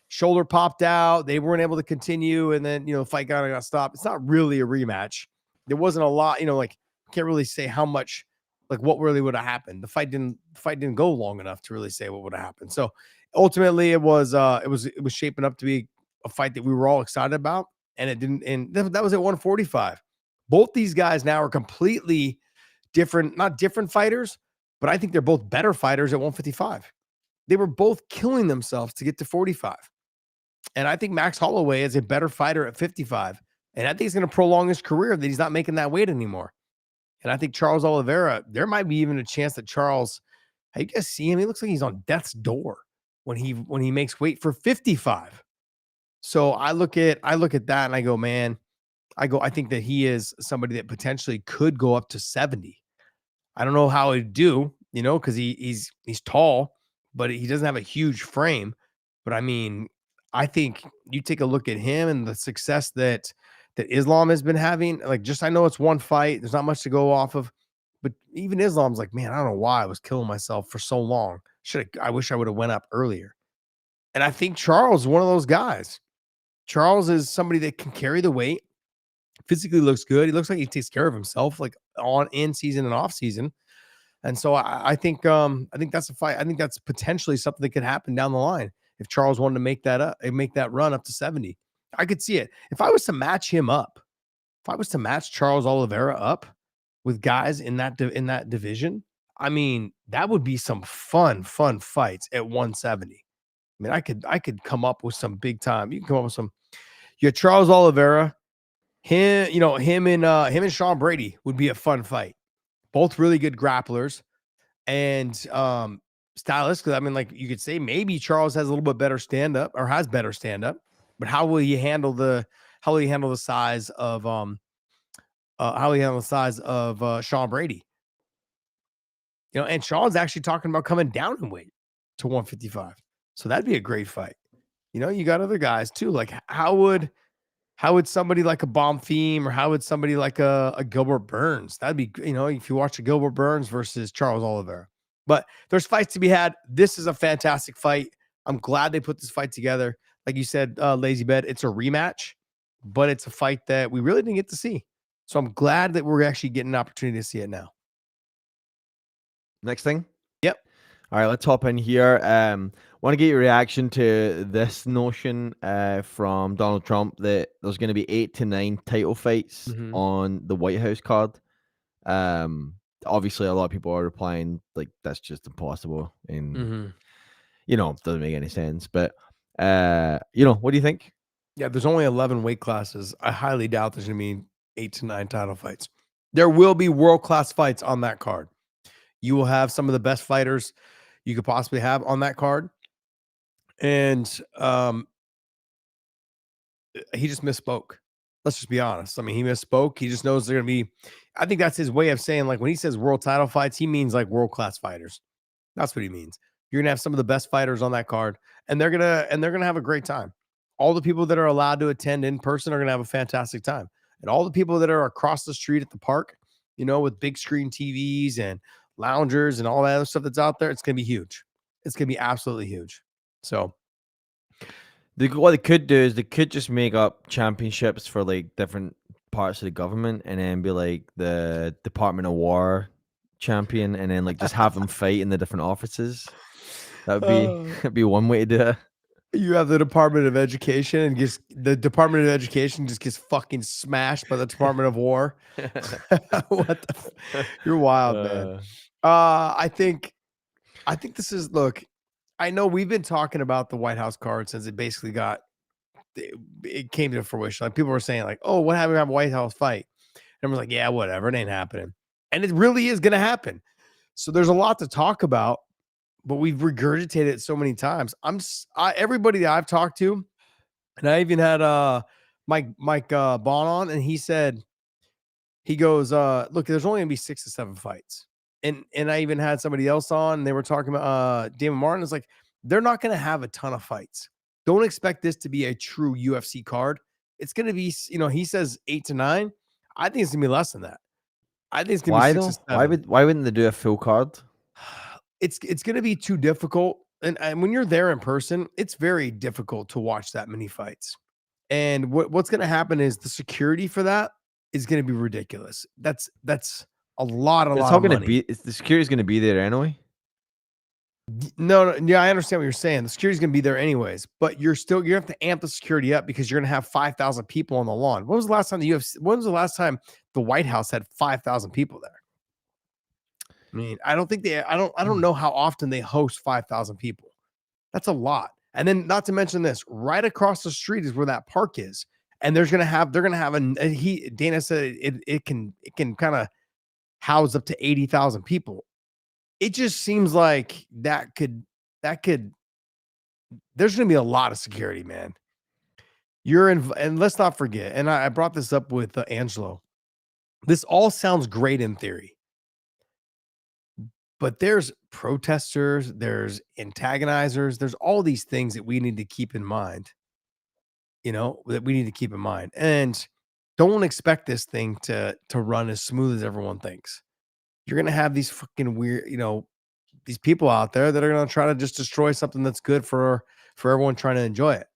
shoulder popped out, they weren't able to continue, and then the fight got stopped. It's not really a rematch. There wasn't a lot. Like, can't really say how much, like, what really would have happened. The fight didn't go long enough to really say what would have happened. So ultimately, it was shaping up to be a fight that we were all excited about, and it didn't. And that was at 145. Both these guys now are completely different, not different fighters, but I think they're both better fighters at 155. They were both killing themselves to get to 45. And I think Max Holloway is a better fighter at 55. And I think he's going to prolong his career, that he's not making that weight anymore. And I think Charles Oliveira, there might be even a chance that Charles, how you guys see him? He looks like he's on death's door when he makes weight for 55. So I look at that and I go, man, I think that he is somebody that potentially could go up to 70. I don't know how he'd do, because he's tall, but he doesn't have a huge frame. But I mean, I think you take a look at him and the success that Islam has been having. Like, just, I know it's one fight, there's not much to go off of, but even Islam's like, man, I don't know why I was killing myself for so long. I wish I would have went up earlier. And I think Charles is one of those guys. Charles is somebody that can carry the weight, physically looks good. He looks like he takes care of himself, like on in season and off season. And so I think that's a fight. I think that's potentially something that could happen down the line if Charles wanted to make that run up to 70. I could see it. If I was to match him up, if I was to match Charles Oliveira up with guys in that division, I mean, that would be some fun fights at 170. I mean, I could come up with some big time. You can come up with some. You got Charles Oliveira, him and Sean Brady would be a fun fight. Both really good grapplers and stylists. Because I mean, like, you could say maybe Charles has a little bit better stand up or has better stand up, but how will he handle the size of Sean Brady? And Sean's actually talking about coming down in weight to 155. So that'd be a great fight. You got other guys too. Like, how would somebody like a Bomb Theme, or how would somebody like a Gilbert Burns? That'd be, if you watch a Gilbert Burns versus Charles Oliveira. But there's fights to be had. This is a fantastic fight. I'm glad they put this fight together. Like you said, Lazy Bed, it's a rematch, but it's a fight that we really didn't get to see. So I'm glad that we're actually getting an opportunity to see it now.
Next thing.
Yep.
All right, let's hop in here. Want to get your reaction to this notion from Donald Trump that there's going to be 8 to 9 title fights on the White House card. Obviously, a lot of people are replying like that's just impossible, and it doesn't make any sense. But what do you think?
Yeah, there's only 11 weight classes. I highly doubt there's going to be 8 to 9 title fights. There will be world-class fights on that card. You will have some of the best fighters you could possibly have on that card. And he just misspoke. Let's just be honest. I mean, he misspoke. He just knows they're going to be, I think that's his way of saying, like, when he says world title fights, he means like world-class fighters. That's what he means. You're going to have some of the best fighters on that card, and they're going to have a great time. All the people that are allowed to attend in person are going to have a fantastic time. And all the people that are across the street at the park, with big screen TVs and loungers and all that other stuff that's out there. It's going to be huge. It's going to be absolutely huge. So
what they could do is they could just make up championships for like different parts of the government, and then be like the Department of War champion, and then like just have them fight in the different offices. That'd be one way to do it.
You have the Department of Education, and just the Department of Education just gets fucking smashed by the Department of War. What the you're wild, man. I think this is, look, I know we've been talking about the White House card since it basically it came to fruition. Like, people were saying like, oh, what happened to have a White House fight? And we're like, yeah, whatever, it ain't happening. And it really is gonna happen. So there's a lot to talk about, but we've regurgitated it so many times. Everybody that I've talked to, and I even had Mike Bond on, and he said, he goes, look, there's only gonna be 6 to 7 fights. And I even had somebody else on, and they were talking about Damon Martin. It's like, they're not gonna have a ton of fights. Don't expect this to be a true UFC card. It's gonna be, he says 8 to 9. I think it's gonna be less than that. I think it's gonna be 6 to 7.
Why wouldn't they do a full card?
It's going to be too difficult. And when you're there in person, it's very difficult to watch that many fights. And what's going to happen is the security for that is going to be ridiculous. That's a lot of money.
The security's going to be there anyway.
No, yeah, I understand what you're saying. The security's going to be there anyways, but you have to amp the security up because you're going to have 5,000 people on the lawn. When was the last time the White House had 5,000 people there? I mean, I don't know how often they host 5,000 people. That's a lot. And then, not to mention this, right across the street is where that park is. And they're going to have Dana said it can kind of house up to 80,000 people. It just seems like that could, there's going to be a lot of security, man. And let's not forget, and I brought this up with Angelo. This all sounds great in theory. But there's protesters, there's antagonizers, there's all these things that we need to keep in mind, and don't expect this thing to run as smooth as everyone thinks. You're going to have these fucking weird, these people out there that are going to try to just destroy something that's good for everyone trying to enjoy it.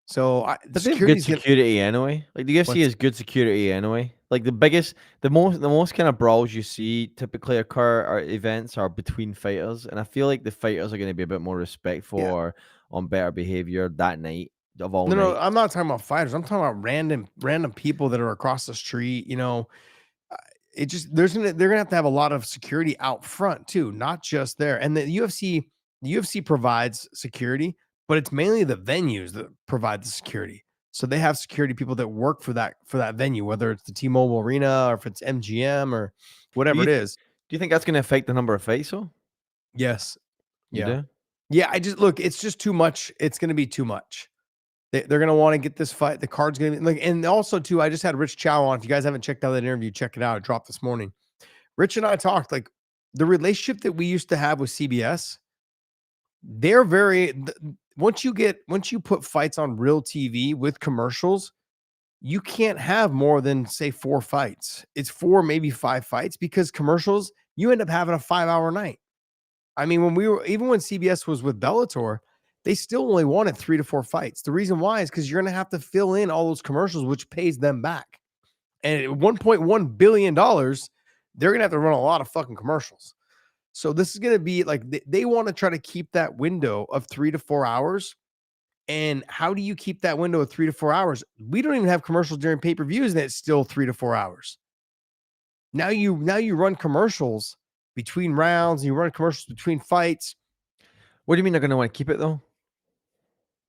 So
but they have good security anyway. Like, the UFC has good security anyway. Like, the most kind of brawls you see typically occur or events are between fighters, and I feel like the fighters are going to be a bit more respectful or on better behavior that night of all.
No, I'm not talking about fighters. I'm talking about random people that are across the street. It just they're gonna have to have a lot of security out front too, not just there. And the UFC provides security, but it's mainly the venues that provide the security. So they have security people that work for that venue, whether it's the T-Mobile Arena or if it's MGM or whatever it is.
Do you think that's going to affect the number of fights, though?
Yes.
You do?
Yeah, it's just too much. It's going to be too much. They're going to want to get this fight. The card's going to be like, and also too, I just had Rich Chow on. If you guys haven't checked out that interview, check it out. It dropped this morning. Rich and I talked, like, the relationship that we used to have with CBS. They're once you put fights on real TV with commercials, you can't have more than, say, 4 fights. It's 4, maybe 5 fights, because commercials, you end up having a 5-hour night. I mean, even when CBS was with Bellator, they still only wanted 3 to 4 fights. The reason why is because you're going to have to fill in all those commercials, which pays them back. And at $1.1 billion, they're going to have to run a lot of fucking commercials. So this is going to be like, they want to try to keep that window of 3 to 4 hours. And how do you keep that window of 3 to 4 hours? We don't even have commercials during pay-per-views, and it's still 3 to 4 hours. Now you run commercials between rounds, and you run commercials between fights.
What do you mean they're going to want to keep it, though?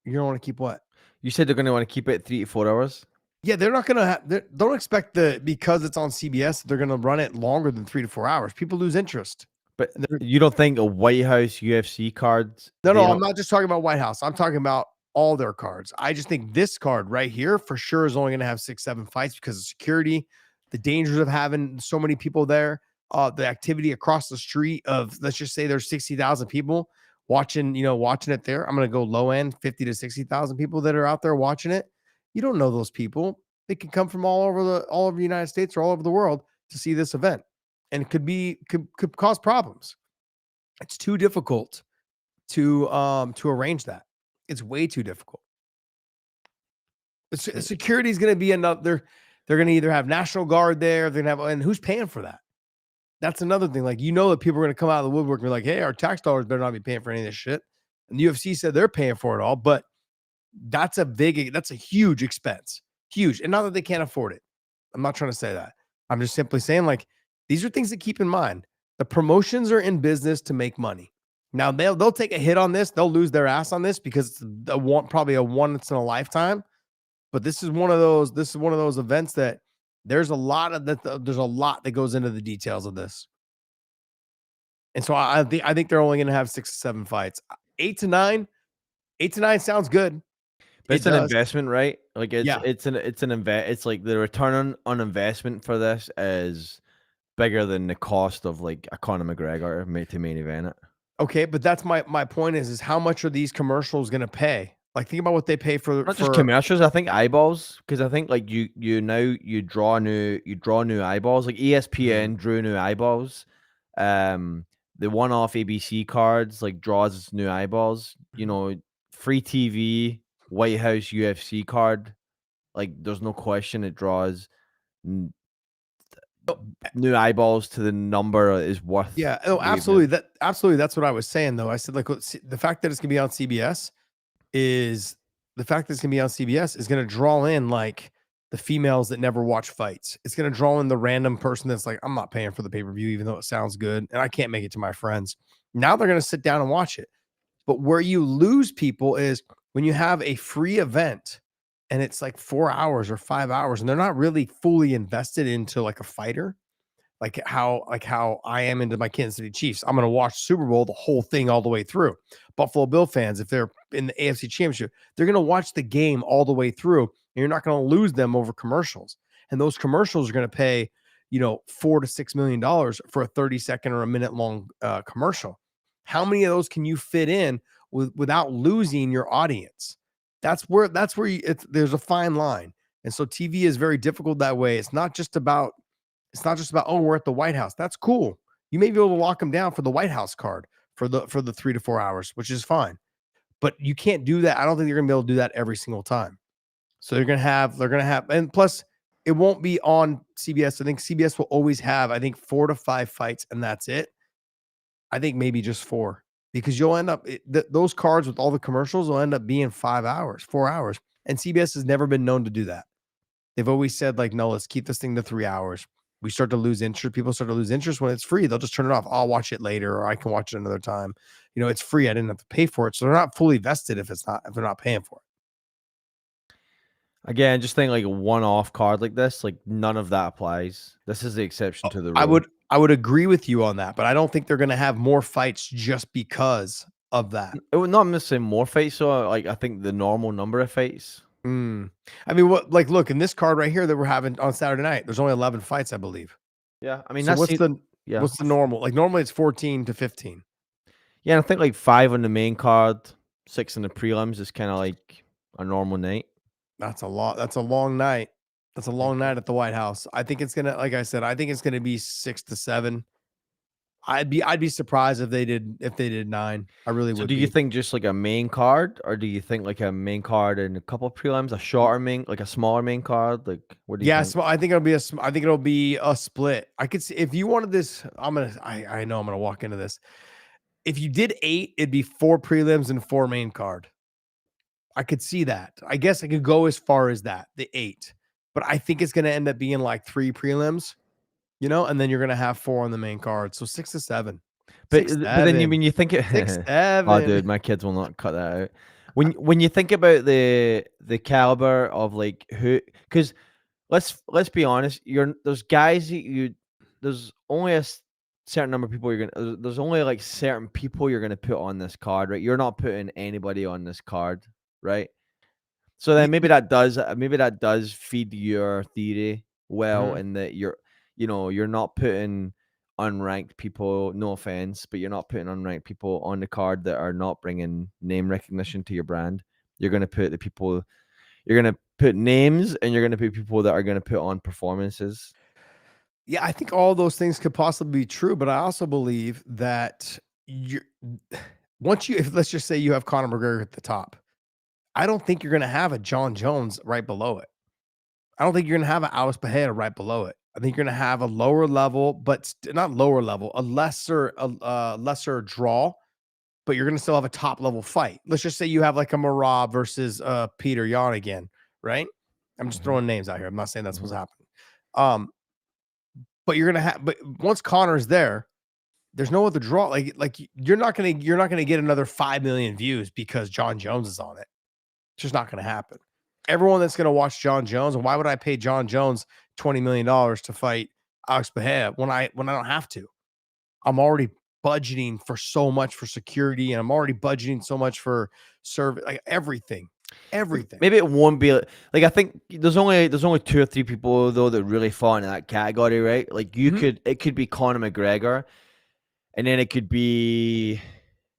You don't want to keep what?
You said they're going to want to keep it 3 to 4 hours?
Yeah, they're not going to don't expect because it's on CBS, they're going to run it longer than 3 to 4 hours. People lose interest.
But you don't think a White House UFC cards?
No, I'm not just talking about White House. I'm talking about all their cards. I just think this card right here for sure is only going to have 6, 7 fights because of security, the dangers of having so many people there, the activity across the street of, let's just say there's 60,000 people watching it there. I'm going to go low end, 50 to 60,000 people that are out there watching it. You don't know those people. They can come from all over the United States or all over the world to see this event. and could cause problems. It's too difficult to arrange that. It's way too difficult. Security is going to be another. They're going to either have National Guard there. They're going to have, and who's paying for that? That's another thing. Like, that people are going to come out of the woodwork and be like, hey, our tax dollars better not be paying for any of this shit. And the UFC said they're paying for it all, but that's a huge expense. Huge. And not that they can't afford it. I'm not trying to say that. I'm just simply saying, like, these are things to keep in mind. The promotions are in business to make money. Now they'll take a hit on this. They'll lose their ass on this because it's probably a once in a lifetime. But this is one of those events that there's a lot that goes into the details of this. And so I think they're only going to have 6 to 7 fights. 8 to 9 sounds good.
But it's an investment, right? Like it's like the return on investment for this is bigger than the cost of like a Conor McGregor to main event it.
Okay, but that's my point is how much are these commercials going to pay? Like, think about what they pay for.
Not just commercials. I think eyeballs, because I think like you draw new eyeballs. Like ESPN drew new eyeballs. The one-off ABC cards like draws new eyeballs. Free TV, White House UFC card. Like, there's no question it draws new eyeballs to the number is worth.
Yeah. Oh, absolutely. Absolutely. That's what I was saying, though. I said, like, the fact that it's gonna be on CBS is going to draw in like the females that never watch fights. It's going to draw in the random person that's like, I'm not paying for the pay-per-view, even though it sounds good, and I can't make it to my friends. Now they're going to sit down and watch it. But where you lose people is when you have a free event and it's like 4 hours or 5 hours, and they're not really fully invested into like a fighter. Like how I am into my Kansas City Chiefs. I'm going to watch Super Bowl, the whole thing all the way through. Buffalo Bill fans, if they're in the AFC Championship, they're going to watch the game all the way through. And you're not going to lose them over commercials. And those commercials are going to pay, $4 to $6 million for a 30-second or a minute long commercial. How many of those can you fit in without losing your audience? That's where there's a fine line. And so TV is very difficult that way. It's not just about, oh, we're at the White House. That's cool. You may be able to lock them down for the White House card for the 3 to 4 hours, which is fine. But you can't do that. I don't think you're gonna be able to do that every single time. So they're gonna have, and plus it won't be on CBS. I think CBS will always have, 4 to 5 fights, and that's it. I think maybe just 4, because you'll end up those cards with all the commercials will end up being 5 hours, 4 hours, and CBS has never been known to do that. They've always said, like, no, let's keep this thing to 3 hours. We start to lose interest. People start to lose interest when it's free. They'll just turn it off. I'll watch it later, or I can watch it another time. It's free. I didn't have to pay for it. So they're not fully vested if they're not paying for it.
Again, just think like a one-off card like this, like none of that applies. This is the exception to the rule.
I would agree with you on that, but I don't think they're going to have more fights just because of that.
It would not miss more fights. So like, I think the normal number of fights.
I mean, look, in this card right here that we're having on Saturday night, there's only 11 fights, I believe.
Yeah. I mean,
so what's the normal? Like, normally it's 14 to 15.
Yeah. I think like 5 on the main card, 6 on the prelims is kind of like a normal night.
That's a lot. That's a long night. That's a long night at the White House. I think it's gonna, like I said, I think it's gonna be 6 to 7. I'd be surprised if they did 9. I really would.
So do you think just like a main card, or do you think like a main card and a couple of prelims, a shorter main, like a smaller main card? Like, what do you think?
I think it'll be a split. I could see if you wanted this. I know I'm gonna walk into this. If you did 8, it'd be 4 prelims and 4 main card. I could see that. I guess I could go as far as that, the 8. But I think it's gonna end up being like 3 prelims. And then you're going to have 4 on the main card. So 6 to 7.
But then you think it
6, 7.
Oh, dude, my kids will not cut that out. When you think about the caliber of like who, because let's be honest, there's guys there's only a certain number of people there's only like certain people you're gonna put on this card, right? You're not putting anybody on this card, right? So then maybe that does feed your theory well, in that you're not putting unranked people, no offense, but you're not putting unranked people on the card that are not bringing name recognition to your brand. You're going to put you're going to put names, and you're going to put people that are going to put on performances.
Yeah, I think all those things could possibly be true, but I also believe that you're if let's just say you have Conor McGregor at the top, I don't think you're going to have a John Jones right below it. I don't think you're going to have an Alice Pereira right below it. I think you're going to have a lower level, but not lower level, a lesser draw, but you're going to still have a top level fight. Let's just say you have like a Marab versus Peter Yan again, right? I'm just throwing names out here. I'm not saying that's what's happening. But you're going to have, but once Conor's there, there's no other draw. Like you're not going to get another 5 million views because John Jones is on it. It's just not going to happen. Everyone that's going to watch John Jones, and why would I pay John Jones $20 million to fight Alex Pereira when I don't have to? I'm already budgeting for so much for security, and I'm already budgeting so much for service, like everything.
Maybe it won't be like I think there's only 2 or 3 people though that really fall into that category, right? Like it could be Conor McGregor, and then it could be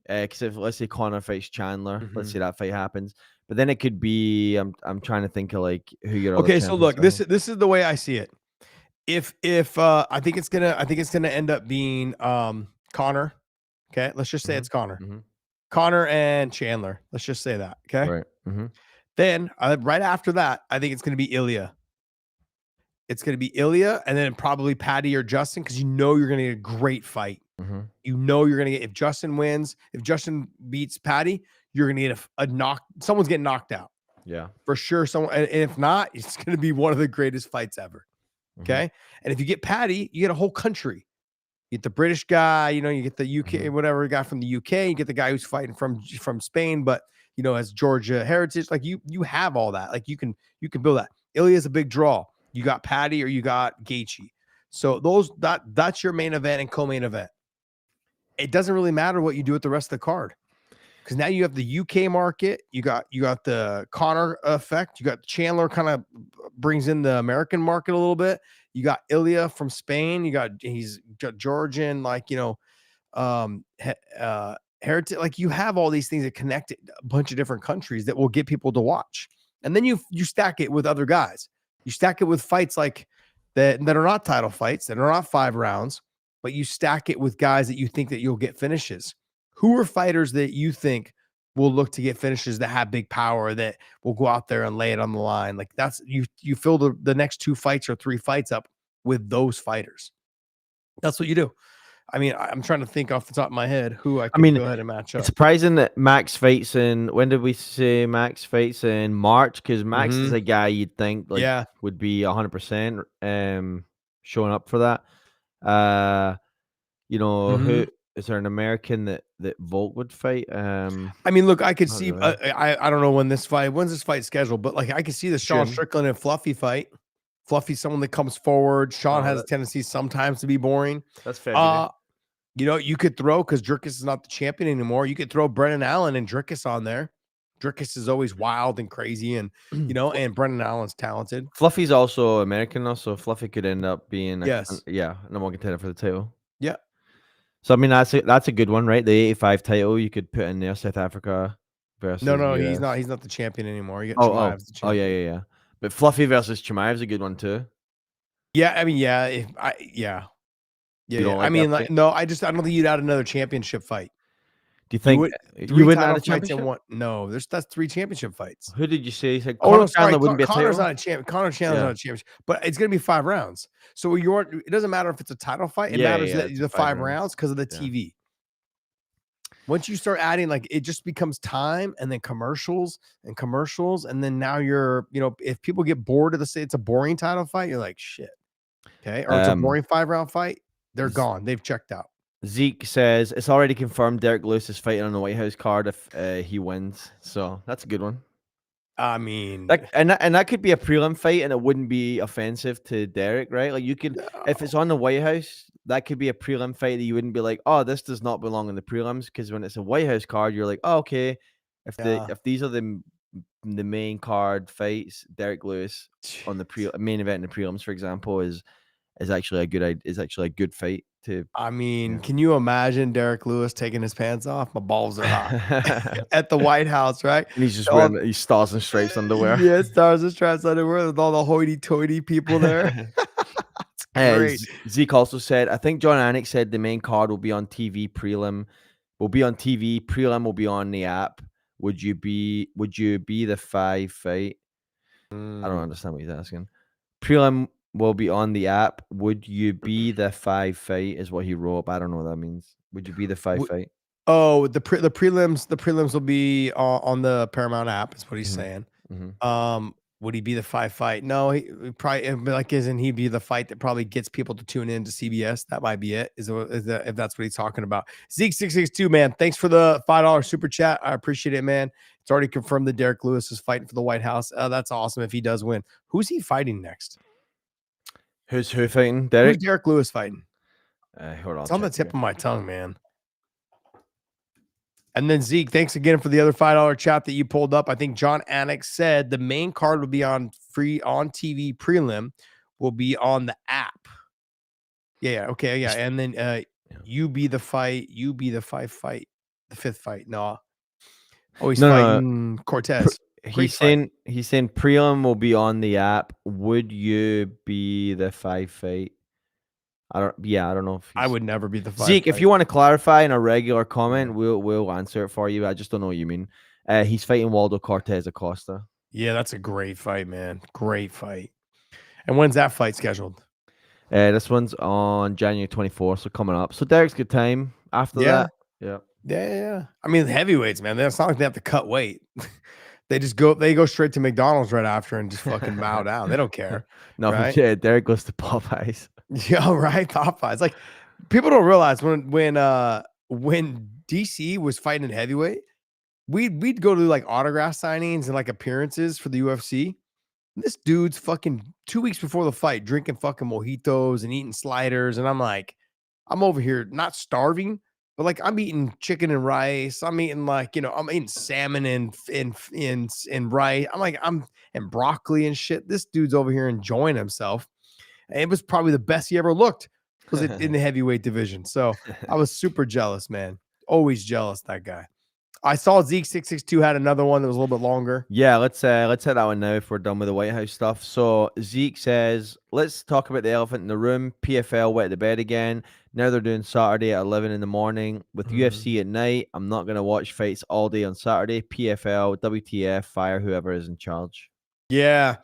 because if let's say Conor fights Chandler, let's say that fight happens. But then it could be I'm trying to think of like who your
okay. So look, this is the way I see it. If I think it's gonna end up being Conor. Okay, let's just say it's Conor. Conor and Chandler. Let's just say that. Okay.
Right.
Then right after that, I think it's gonna be Ilya. It's gonna be Ilya, and then probably Patty or Justin, because you know you're gonna get a great fight. You know you're gonna get if Justin wins, if Justin beats Patty, you're gonna get a knock. Someone's getting knocked out.
Yeah,
for sure. Someone, and if not, it's gonna be one of the greatest fights ever. Okay, and if you get Patty, you get a whole country. You get the British guy, you know, you get the UK, whatever guy from the UK, you get the guy who's fighting from Spain, but you know, has Georgia heritage. Like you have all that. Like you can build that. Ilya's a big draw. You got Patty or you got Gaethje. So that's your main event and co-main event. It doesn't really matter what you do with the rest of the card. Because now you have the UK market, you got the Conor effect, you got Chandler kind of brings in the American market a little bit. You got Ilya from Spain, he's got Georgian, like heritage. Like you have all these things that connect a bunch of different countries that will get people to watch. And then you stack it with other guys. You stack it with fights like that are not title fights, that are not 5 rounds, but you stack it with guys that you think that you'll get finishes. Who are fighters that you think will look to get finishes that have big power, that will go out there and lay it on the line? Like that's you fill the next 2 fights or 3 fights up with those fighters. That's what you do. I mean, I'm trying to think off the top of my head who I could go ahead and match up.
It's surprising that Max fights in, when did we say Max fights in March? Because Max is a guy you'd think would be 100% showing up for that. You know, who is there an American that Volk would fight? I
mean, look, I could see. I don't know when's this fight scheduled, but like I could see the Sean Strickland and Fluffy fight. Fluffy's someone that comes forward. Sean has a tendency sometimes to be boring.
That's fair.
You know, you could throw, because Drickus is not the champion anymore. You could throw Brennan Allen and Drickus on there. Drickus is always wild and crazy, and you know, and Brennan Allen's talented.
Fluffy's also American, so Fluffy could end up being number 1 contender for the title.
Yeah.
So I mean, that's a good one, right? The 85 title you could put in there, South Africa versus.
No, he's not the champion anymore. You got Chimaev's the champion.
Yeah. But Fluffy versus Chimaev's a good one too.
Yeah, I mean, I mean, like, no, I don't think you'd add another championship fight.
Do you think you wouldn't add a championship?
No, that's 3 championship fights.
Who did you say?
Conor Chandler wouldn't be a title. Conor's not a champion. Conor Chandler's not a championship, but it's going to be 5 rounds. So it doesn't matter if it's a title fight. It matters that the 5 rounds because of the TV. Once you start adding, like, it just becomes time and then commercials, and then now you're, you know, if people get bored of it's a boring title fight, you're like, shit. Okay, or it's a boring 5-round fight, they're gone. They've checked out.
Zeke says it's already confirmed Derek Lewis is fighting on the White House card if he wins. So that's a good one.
I mean,
and that could be a prelim fight, and it wouldn't be offensive to Derek, right? Like you could, if it's on the White House, that could be a prelim fight that you wouldn't be like, oh, this does not belong in the prelims, because when it's a White House card, you're like, oh, okay, if these are the main card fights, Derek Lewis on the main event in the prelims, for example, is actually a good fight.
I mean, can you imagine Derek Lewis taking his pants off? My balls are hot at the White House, right?
And he's just wearing these Stars and Stripes underwear.
Yeah, Stars and Stripes underwear with all the hoity-toity people there. That's Great.
Zeke also said, I think John Anik said the main card will be on TV. Prelim will be on TV. Prelim will be on the app. Would you be the 5 fight? I don't understand what he's asking. Prelim will be on the app. Would you be the 5 fight? Is what he wrote up. I don't know what that means. Would you be the 5 fight?
Oh, the prelims will be on the Paramount app. Is what he's saying. Would he be the 5 fight? No, he probably like isn't he be the fight that probably gets people to tune in to CBS? That might be it. Is that if that's what he's talking about? Zeke662, man. Thanks for the $5 super chat. I appreciate it, man. It's already confirmed that Derek Lewis is fighting for the White House. That's awesome if he does win. Who's he fighting next?
Who's fighting? Derek?
Who's Derek Lewis fighting?
Hold on.
It's on the tip of my tongue, man. And then Zeke, thanks again for the other $5 chat that you pulled up. I think John Anik said the main card will be on free on TV. Prelim will be on the app. Yeah. Okay. Yeah. And then you be the fight. You be the 5 fight. The 5th fight. No. Oh, he's fighting Cortez.
He's saying prelim will be on the app. Would you be the 5 fight? I don't know if
I would never be the 5
Zeke,
fight.
if you want to clarify in a regular comment, we'll answer it for you. I just don't know what you mean. He's fighting Waldo Cortez Acosta.
Yeah, that's a great fight, man. Great fight. And when's that fight scheduled?
This one's on January 24th, so coming up. So Derek's good time after that.
Yeah. I mean, heavyweights, man. It's not like they have to cut weight. They go straight to McDonald's right after and just fucking bow down. They don't care.
No,
right?
Derek goes to Popeyes.
Yeah, right. Popeyes. Like people don't realize when DC was fighting in heavyweight, we'd go to like autograph signings and like appearances for the UFC. This dude's fucking 2 weeks before the fight drinking fucking mojitos and eating sliders, and I'm like, I'm over here not starving, but like I'm eating chicken and rice. I'm eating I'm eating salmon and rice. I'm like and broccoli and shit. This dude's over here enjoying himself. And it was probably the best he ever looked was in the heavyweight division. So I was super jealous, man. Always jealous that guy. I saw Zeke662 had another one that was a little bit longer.
Yeah, let's hit that one now if we're done with the White House stuff. So Zeke says, let's talk about the elephant in the room. PFL wet the bed again. Now they're doing Saturday at 11 in the morning with UFC at night. I'm not going to watch fights all day on Saturday. PFL, WTF, fire whoever is in charge.
Yeah.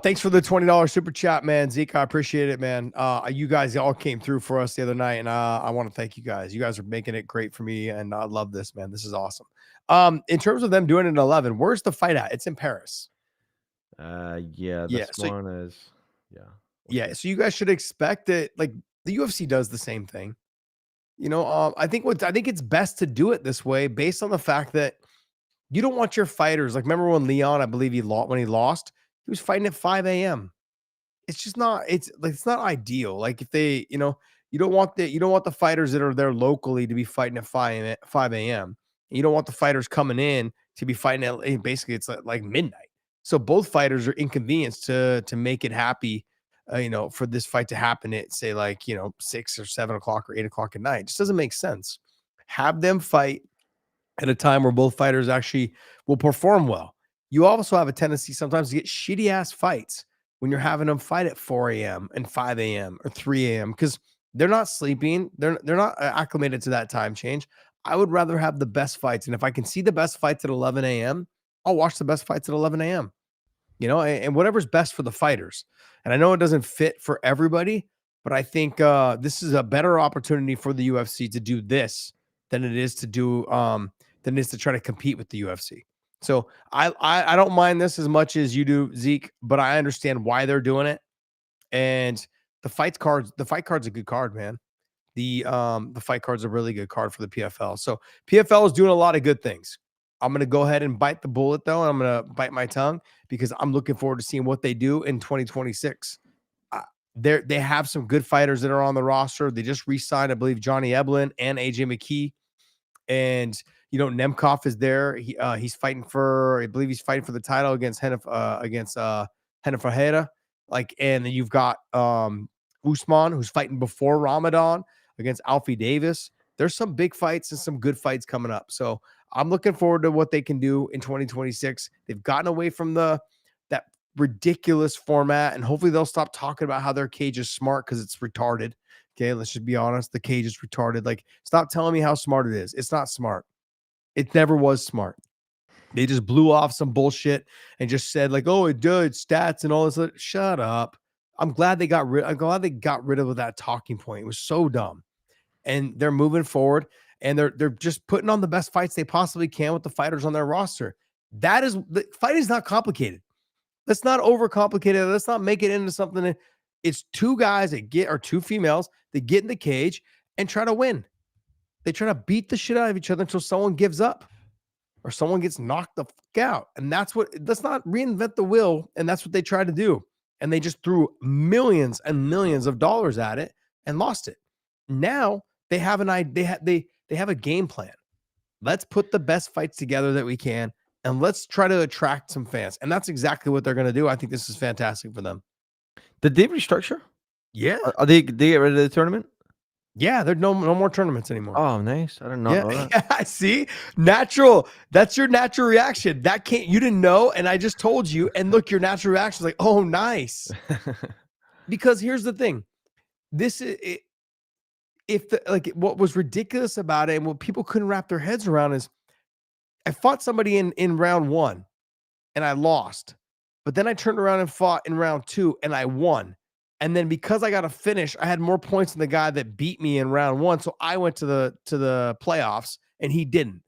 Thanks for the $20 super chat, man. Zeke, I appreciate it, man. You guys all came through for us the other night, and I want to thank you guys. You guys are making it great for me, and I love this, man. This is awesome. In terms of them doing it at 11, where's the fight at? It's in Paris.
This one is
So you guys should expect it. Like the UFC does the same thing. I think it's best to do it this way based on the fact that you don't want your fighters. Like remember when Leon, I believe when he lost. He was fighting at 5 a.m. It's just not, it's not ideal. Like if they, you don't want the fighters that are there locally to be fighting at 5 a.m. You don't want the fighters coming in to be fighting at basically it's like midnight. So both fighters are inconvenienced to make it happy, for this fight to happen at say 6 or 7 o'clock or 8 o'clock at night. It just doesn't make sense. Have them fight at a time where both fighters actually will perform well. You also have a tendency sometimes to get shitty ass fights when you're having them fight at 4 a.m. and 5 a.m. or 3 a.m. because they're not sleeping. They're not acclimated to that time change. I would rather have the best fights. And if I can see the best fights at 11 a.m., I'll watch the best fights at 11 a.m. And whatever's best for the fighters. And I know it doesn't fit for everybody, but I think this is a better opportunity for the UFC to do this than it is to do than it is to try to compete with the UFC. So I don't mind this as much as you do, Zeke, but I understand why they're doing it. And the fight card's a good card, man. The fight card's a really good card for the PFL. So PFL is doing a lot of good things. I'm going to go ahead and bite the bullet though. And I'm going to bite my tongue because I'm looking forward to seeing what they do in 2026. They have some good fighters that are on the roster. They just re-signed, I believe, Johnny Eblin and AJ McKee. And Nemkov is there. He's fighting for, I believe he's fighting for the title against Henna Ferreira. And then you've got Usman, who's fighting before Ramadan against Alfie Davis. There's some big fights and some good fights coming up. So I'm looking forward to what they can do in 2026. They've gotten away from that ridiculous format, and hopefully they'll stop talking about how their cage is smart because it's retarded. Okay, let's just be honest. The cage is retarded. Like, stop telling me how smart it is. It's not smart. It never was smart. They just blew off some bullshit and just said like, "Oh, it did stats and all this." Shut up. I'm glad they got rid of that talking point. It was so dumb. And they're moving forward, and they're just putting on the best fights they possibly can with the fighters on their roster. That is, the fight is not complicated. Let's not overcomplicate it. Let's not make it into something. It's two guys or two females that get in the cage and try to win. They try to beat the shit out of each other until someone gives up or someone gets knocked the fuck out. And let's not reinvent the wheel. And that's what they tried to do. And they just threw millions and millions of dollars at it and lost it. Now they have they have a game plan. Let's put the best fights together that we can, and let's try to attract some fans. And that's exactly what they're going to do. I think this is fantastic for them.
Did they restructure?
Yeah.
Are they get rid of the tournament?
Yeah, there's no more tournaments anymore.
Oh, nice. I didn't know that.
Yeah, see? Natural. That's your natural reaction. You didn't know, and I just told you. And look, your natural reaction is like, oh, nice. Because here's the thing. This is what was ridiculous about it and what people couldn't wrap their heads around is I fought somebody in round 1 and I lost, but then I turned around and fought in round 2 and I won. And then because I got a finish, I had more points than the guy that beat me in round 1. So I went to the playoffs and he didn't.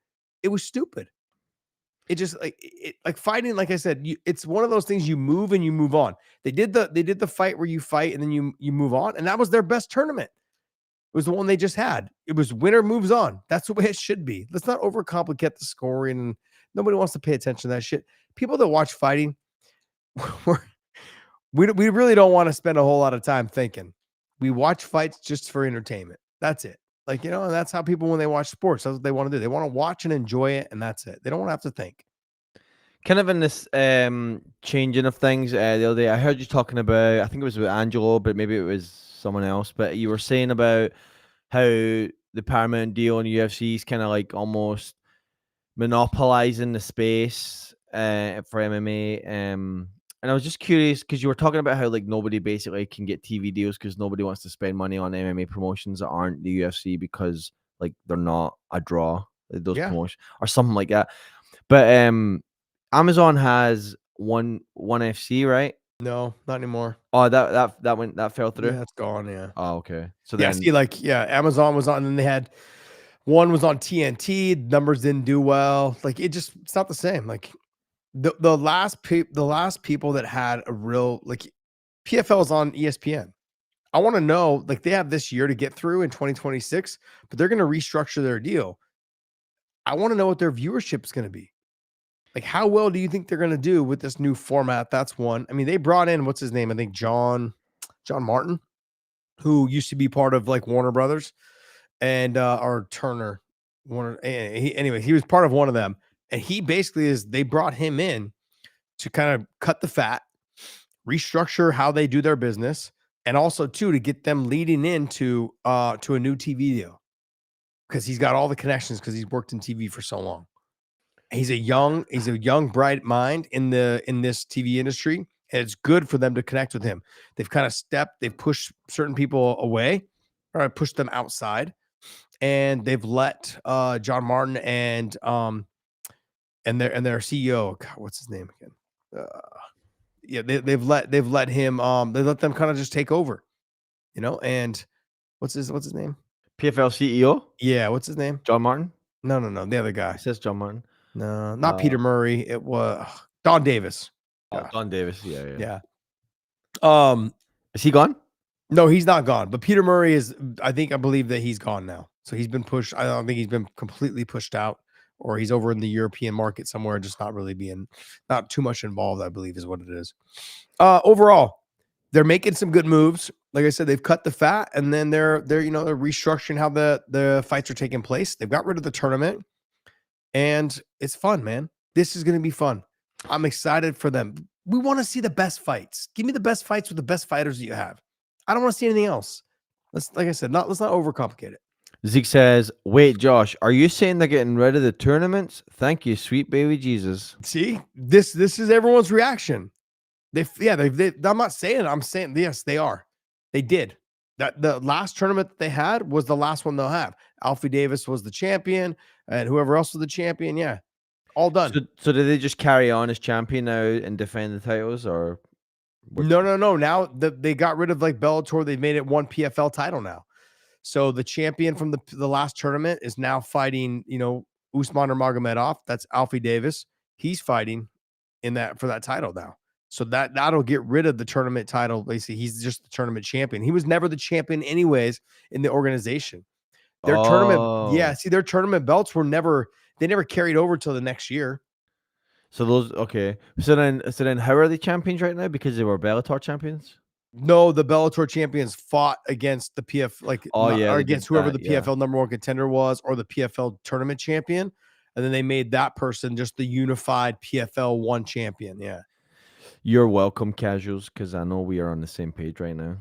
It was stupid. It just like fighting, like I said, it's one of those things you move and you move on. They did the fight where you fight and then you move on, and that was their best tournament. It was the one they just had. It was winner moves on. That's the way it should be. Let's not overcomplicate the scoring. And nobody wants to pay attention to that shit. People that watch fighting, we really don't want to spend a whole lot of time thinking. We watch fights just for entertainment. That's it. Like, and that's how people, when they watch sports, that's what they want to do. They want to watch and enjoy it, and that's it. They don't want to have to think.
Kind of in this changing of things, the other day, I heard you talking about, I think it was with Angelo, but maybe it was someone else, but you were saying about how the Paramount deal and UFC is kind of like almost monopolizing the space for MMA. And I was just curious because you were talking about how like nobody basically can get TV deals because nobody wants to spend money on MMA promotions that aren't the UFC because like they're not a draw, those promotions or something like that. But Amazon has one FC, right?
No, not anymore.
Oh, that fell through.
Yeah, it's gone. Yeah.
Oh, okay. So
yeah,
then,
see, Amazon was on, and then they had one was on TNT. Numbers didn't do well. Like it's not the same. Like the last people that had a real PFL is on ESPN. I want to know, like, they have this year to get through in 2026, but they're going to restructure their deal. I want to know what their viewership is going to be. Like, how well do you think they're going to do with this new format? That's one. I mean, they brought in, what's his name? I think John Martin, who used to be part of like Warner Brothers and or Turner. He was part of one of them. And he basically they brought him in to kind of cut the fat, restructure how they do their business, and also too to get them leading into to a new TV deal. Because he's got all the connections because he's worked in TV for so long. He's a young, bright mind in this TV industry, and it's good for them to connect with him. They've kind of they've pushed certain people away, or pushed them outside, and they've let John Martin and their CEO, God, what's his name again? They've let him they let them kind of just take over, and what's his name?
PFL CEO?
Yeah, what's his name?
John Martin?
No, the other guy.
It says John Martin.
No, not Peter Murray. It was Don Davis.
Oh, Don Davis. Yeah.
Is
he gone?
No, he's not gone. But Peter Murray is. I believe that he's gone now. So he's been pushed. I don't think he's been completely pushed out, or he's over in the European market somewhere, just not too much involved. I believe is what it is. Overall, they're making some good moves. Like I said, they've cut the fat, and then they're restructuring how the fights are taking place. They've got rid of the tournament. And it's fun, man. This is going to be fun. I'm excited for them. We want to see the best fights. Give me the best fights with the best fighters that you have. I don't want to see anything else. Let's not overcomplicate it.
Zeke says, wait, Josh, are you saying they're getting rid of the tournaments? Thank you, sweet baby Jesus.
See, this is everyone's reaction. I'm not saying. I'm saying yes, they are. They did. That the last tournament that they had was the last one they'll have. Alfie Davis was the champion, and whoever else was the champion. Yeah, all done.
So did they just carry on as champion now and defend the titles, or
No. Now they got rid of like Bellator. They made it one PFL title now. So the champion from the last tournament is now fighting, Usman or Magomedov. That's Alfie Davis. He's fighting for that title now. So that'll get rid of the tournament title. Basically, he's just the tournament champion. He was never the champion anyways in the organization. Their their tournament belts they never carried over till the next year.
So those okay. So then how are they champions right now? Because they were Bellator champions?
No, the Bellator champions fought against the or against whoever the PFL number one contender was, or the PFL tournament champion, and then they made that person just the unified PFL one champion. Yeah.
You're welcome, casuals, because I know we are on the same page right now.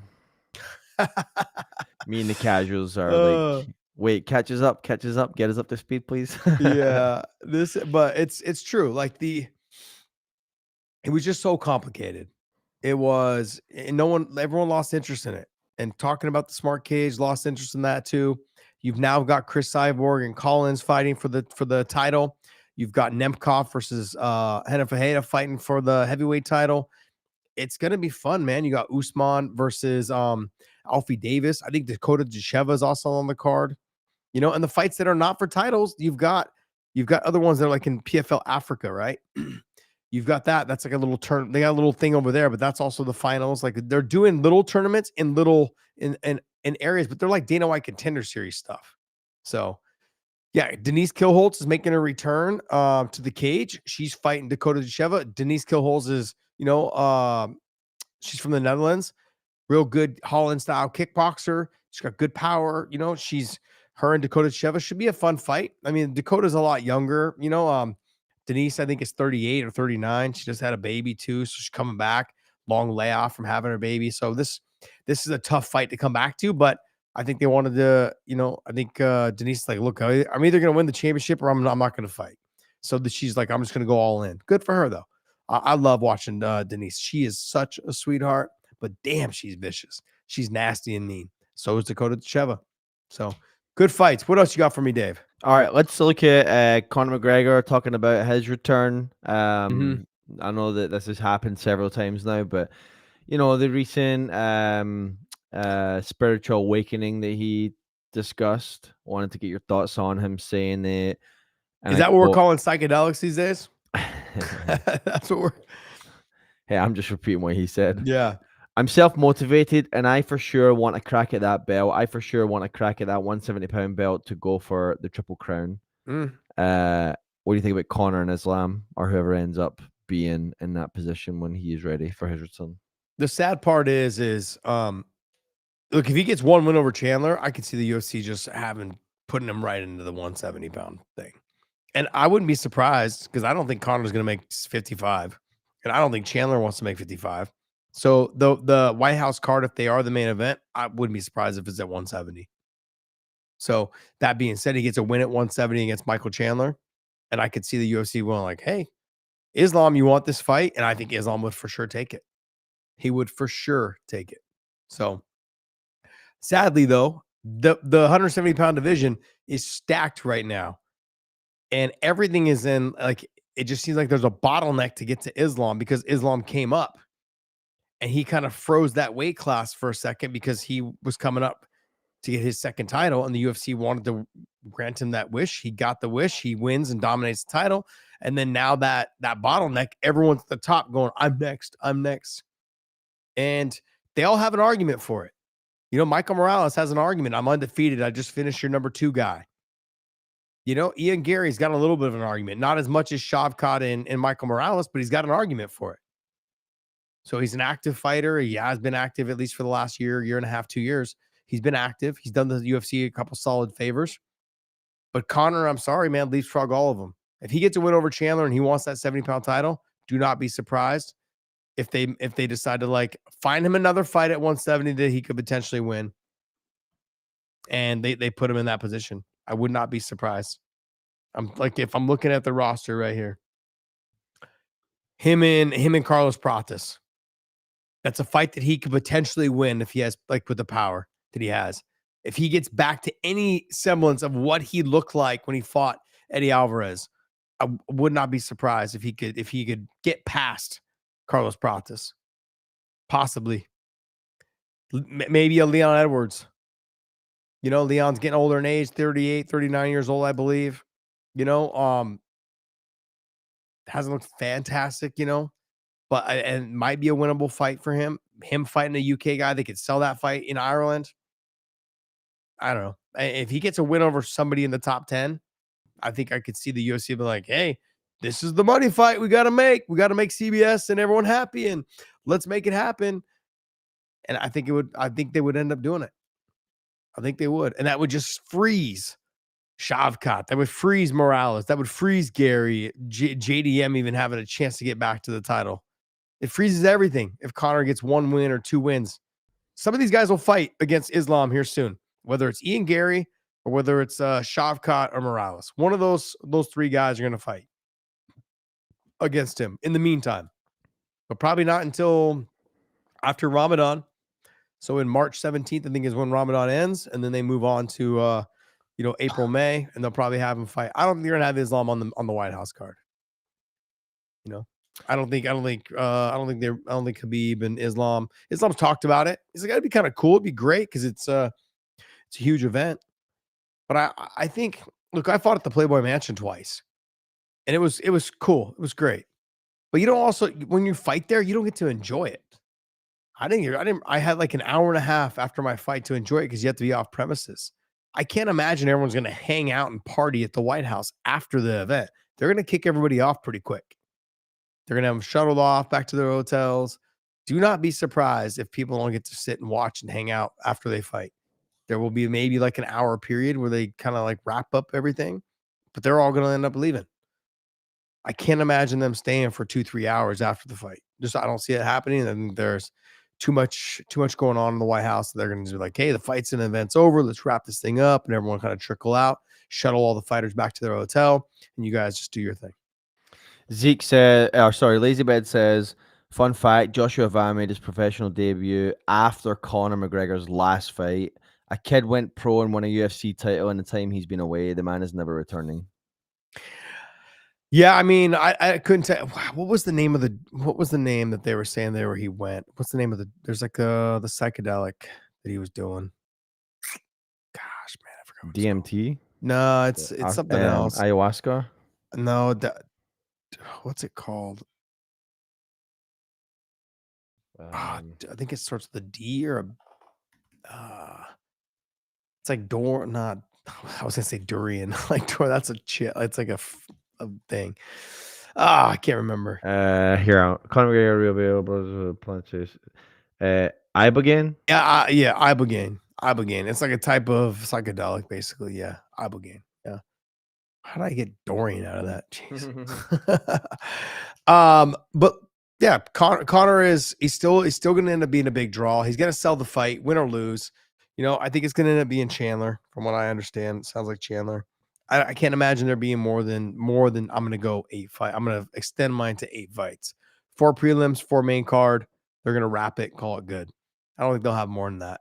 Me and the casuals are like, wait, catch us up, get us up to speed, please.
Yeah, but it's true. Like it was just so complicated. It was, and everyone lost interest in it. And talking about the smart cage, lost interest in that too. You've now got Chris Cyborg and Collins fighting for the title. You've got Nemkov versus Henna Fajeda fighting for the heavyweight title. It's gonna be fun, man. You got Usman versus Alfie Davis. I think Dakota Disheva is also on the card. And the fights that are not for titles, you've got other ones that are like in PFL Africa, right? You've got that. That's like a little turn. They got a little thing over there, but that's also the finals. Like they're doing little tournaments in areas, but they're like Dana White Contender Series stuff. So yeah, Denise Kilholtz is making a return to the cage. She's fighting Dakota Disheva. Denise Kilholtz is, she's from the Netherlands, real good Holland style kickboxer. She's got good power. Her and Dakota Disheva should be a fun fight. I mean, Dakota's a lot younger. Denise, I think, is 38 or 39. She just had a baby too, so she's coming back. Long layoff from having her baby. So this is a tough fight to come back to, but I think they wanted to, I think Denise is like, look, I'm either going to win the championship or I'm not going to fight. So she's like, I'm just going to go all in. Good for her, though. I love watching Denise. She is such a sweetheart, but damn, she's vicious. She's nasty and mean. So is Dakota Disheva. So good fights. What else you got for me, Dave?
All right, let's look at Conor McGregor talking about his return. I know that this has happened several times now, but the recent spiritual awakening that he discussed. Wanted to get your thoughts on him saying that.
Is that what we're calling psychedelics these days? That's what we're.
Hey, I'm just repeating what he said.
Yeah.
I'm self-motivated, and I for sure want to crack at that belt. I for sure want to crack at that 170-pound belt to go for the Triple Crown. What do you think about Conor and Islam, or whoever ends up being in that position when he is ready for his return?
The sad part is look, if he gets one win over Chandler, I could see the UFC just putting him right into the 170-pound thing. And I wouldn't be surprised, because I don't think Conor's going to make 55, and I don't think Chandler wants to make 55. So the White House card, if they are the main event, I wouldn't be surprised if it's at 170. So that being said, he gets a win at 170 against Michael Chandler, and I could see the UFC going like, hey, Islam, you want this fight? And I think Islam would for sure take it. He would for sure take it. So sadly, though, the 170-pound division is stacked right now, and everything is in, like, it just seems like there's a bottleneck to get to Islam, because Islam came up and he kind of froze that weight class for a second because he was coming up to get his second title, and the UFC wanted to grant him that wish. He got the wish. He wins and dominates the title. And then now that bottleneck, everyone's at the top going, I'm next. And they all have an argument for it. Michael Morales has an argument. I'm undefeated. I just finished your number 2 guy. Ian Gary's got a little bit of an argument, not as much as Shavkat and Michael Morales, but he's got an argument for it. So he's an active fighter. He has been active at least for the last year and a half, 2 years. He's been active. He's done the UFC a couple solid favors. But Conor, I'm sorry, man, leapfrog all of them. If he gets a win over Chandler and he wants that 70-pound title, do not be surprised if they decide to find him another fight at 170 that he could potentially win, and they put him in that position. I would not be surprised. If I'm looking at the roster right here, him and Carlos Pratas. That's a fight that he could potentially win if he has, like, with the power that he has. If he gets back to any semblance of what he looked like when he fought Eddie Alvarez, I would not be surprised if he could get past Carlos Pratas. Possibly. Maybe a Leon Edwards. You know, Leon's getting older in age, 38, 39 years old, I believe. You know, hasn't looked fantastic, you know, but and might be a winnable fight for him. Him fighting a UK guy that could sell that fight in Ireland. I don't know. If he gets a win over somebody in the top 10, I think I could see the UFC be like, hey, this is the money fight we got to make. We got to make CBS and everyone happy, and let's make it happen. And I think they would end up doing it. I think they would. And that would just freeze Shavkat. That would freeze Morales. That would freeze Gary, JDM even having a chance to get back to the title. It freezes everything if Conor gets 1 win or 2 wins. Some of these guys will fight against Islam here soon, whether it's Ian Gary or whether it's Shavkat or Morales. One of those 3 guys are going to fight against him in the meantime, but probably not until after Ramadan. So in March 17th, I think is when Ramadan ends, and then they move on to April, May, and they'll probably have him fight. I don't think they're gonna have Islam on the White House card. You know, I don't think Khabib and Islam's talked about it. It's like, it'd be kind of cool. It'd be great because it's a huge event. But I think, look, I fought at the Playboy Mansion twice, and it was cool. It was great. But you don't also, when you fight there, you don't get to enjoy it. I had like an hour and a half after my fight to enjoy it because you have to be off premises. I can't imagine everyone's going to hang out and party at the White House after the event. They're going to kick everybody off pretty quick. They're going to have them shuttled off back to their hotels. Do not be surprised if people don't get to sit and watch and hang out after they fight. There will be maybe like an hour period where they kind of like wrap up everything, but they're all going to end up leaving. I can't imagine them staying for 2-3 hours after the fight. I don't see it happening. And there's too much going on in the White House. They're going to be like, hey, the fight's and event's over. Let's wrap this thing up. And everyone kind of trickle out, shuttle all the fighters back to their hotel, and you guys just do your thing.
Zeke said, Lazybed says, fun fact, Joshua Van made his professional debut after Conor McGregor's last fight. A kid went pro and won a UFC title in the time he's been away. The man is never returning.
Yeah, I mean, I couldn't tell. What was the name that they were saying there where he went? What's the name of there's like the psychedelic that he was doing. Gosh, man, I forgot.
DMT?
No, it's something else.
Ayahuasca?
No, what's it called? I think it starts with a D or it's like not. I was gonna say durian. Like that's a chill. It's like a thing. I can't remember.
Here, Conor McGregor, real available. Ibogaine?
Yeah, Ibogaine. It's like a type of psychedelic, basically. Yeah, Ibogaine. Yeah. How did I get Dorian out of that? Jeez. But yeah, Conor he's still going to end up being a big draw. He's going to sell the fight, win or lose. You know, I think it's going to end up being Chandler, from what I understand. It sounds like Chandler. I can't imagine there being more than I'm going to go 8 fights. I'm going to extend mine to 8 fights. 4 prelims, 4 main card. They're going to wrap it, call it good. I don't think they'll have more than that.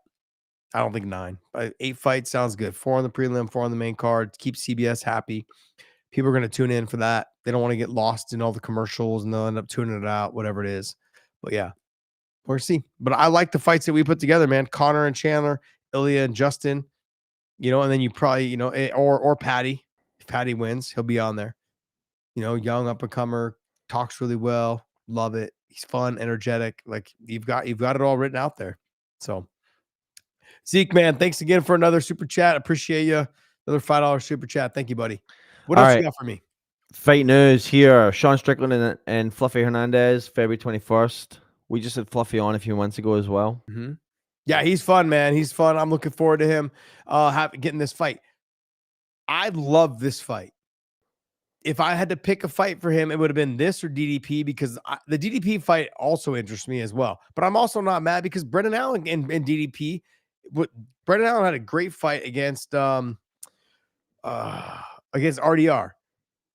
I don't think 9. 8 fights sounds good. 4 on the prelim, 4 on the main card. Keep CBS happy. People are going to tune in for that. They don't want to get lost in all the commercials and they'll end up tuning it out, whatever it is. But yeah, we'll see. But I like the fights that we put together, man. Conor and Chandler, Ilya and Justin, you know, and then you probably, you know, or Patty. If Patty wins, he'll be on there. You know, young up and comer, talks really well. Love it. He's fun, energetic. Like you've got it all written out there. So Zeke, man, thanks again for another super chat. Appreciate you. Another $5 super chat. Thank you, buddy. What else you got for me?
Fight news here. Sean Strickland and Fluffy Hernandez, February 21st. We just had Fluffy on a few months ago as well.
Mm-hmm. Yeah, he's fun, man. He's fun. I'm looking forward to him getting this fight. I love this fight. If I had to pick a fight for him, it would have been this or DDP because the DDP fight also interests me as well. But I'm also not mad because Brendan Allen and DDP, Brendan Allen had a great fight against RDR.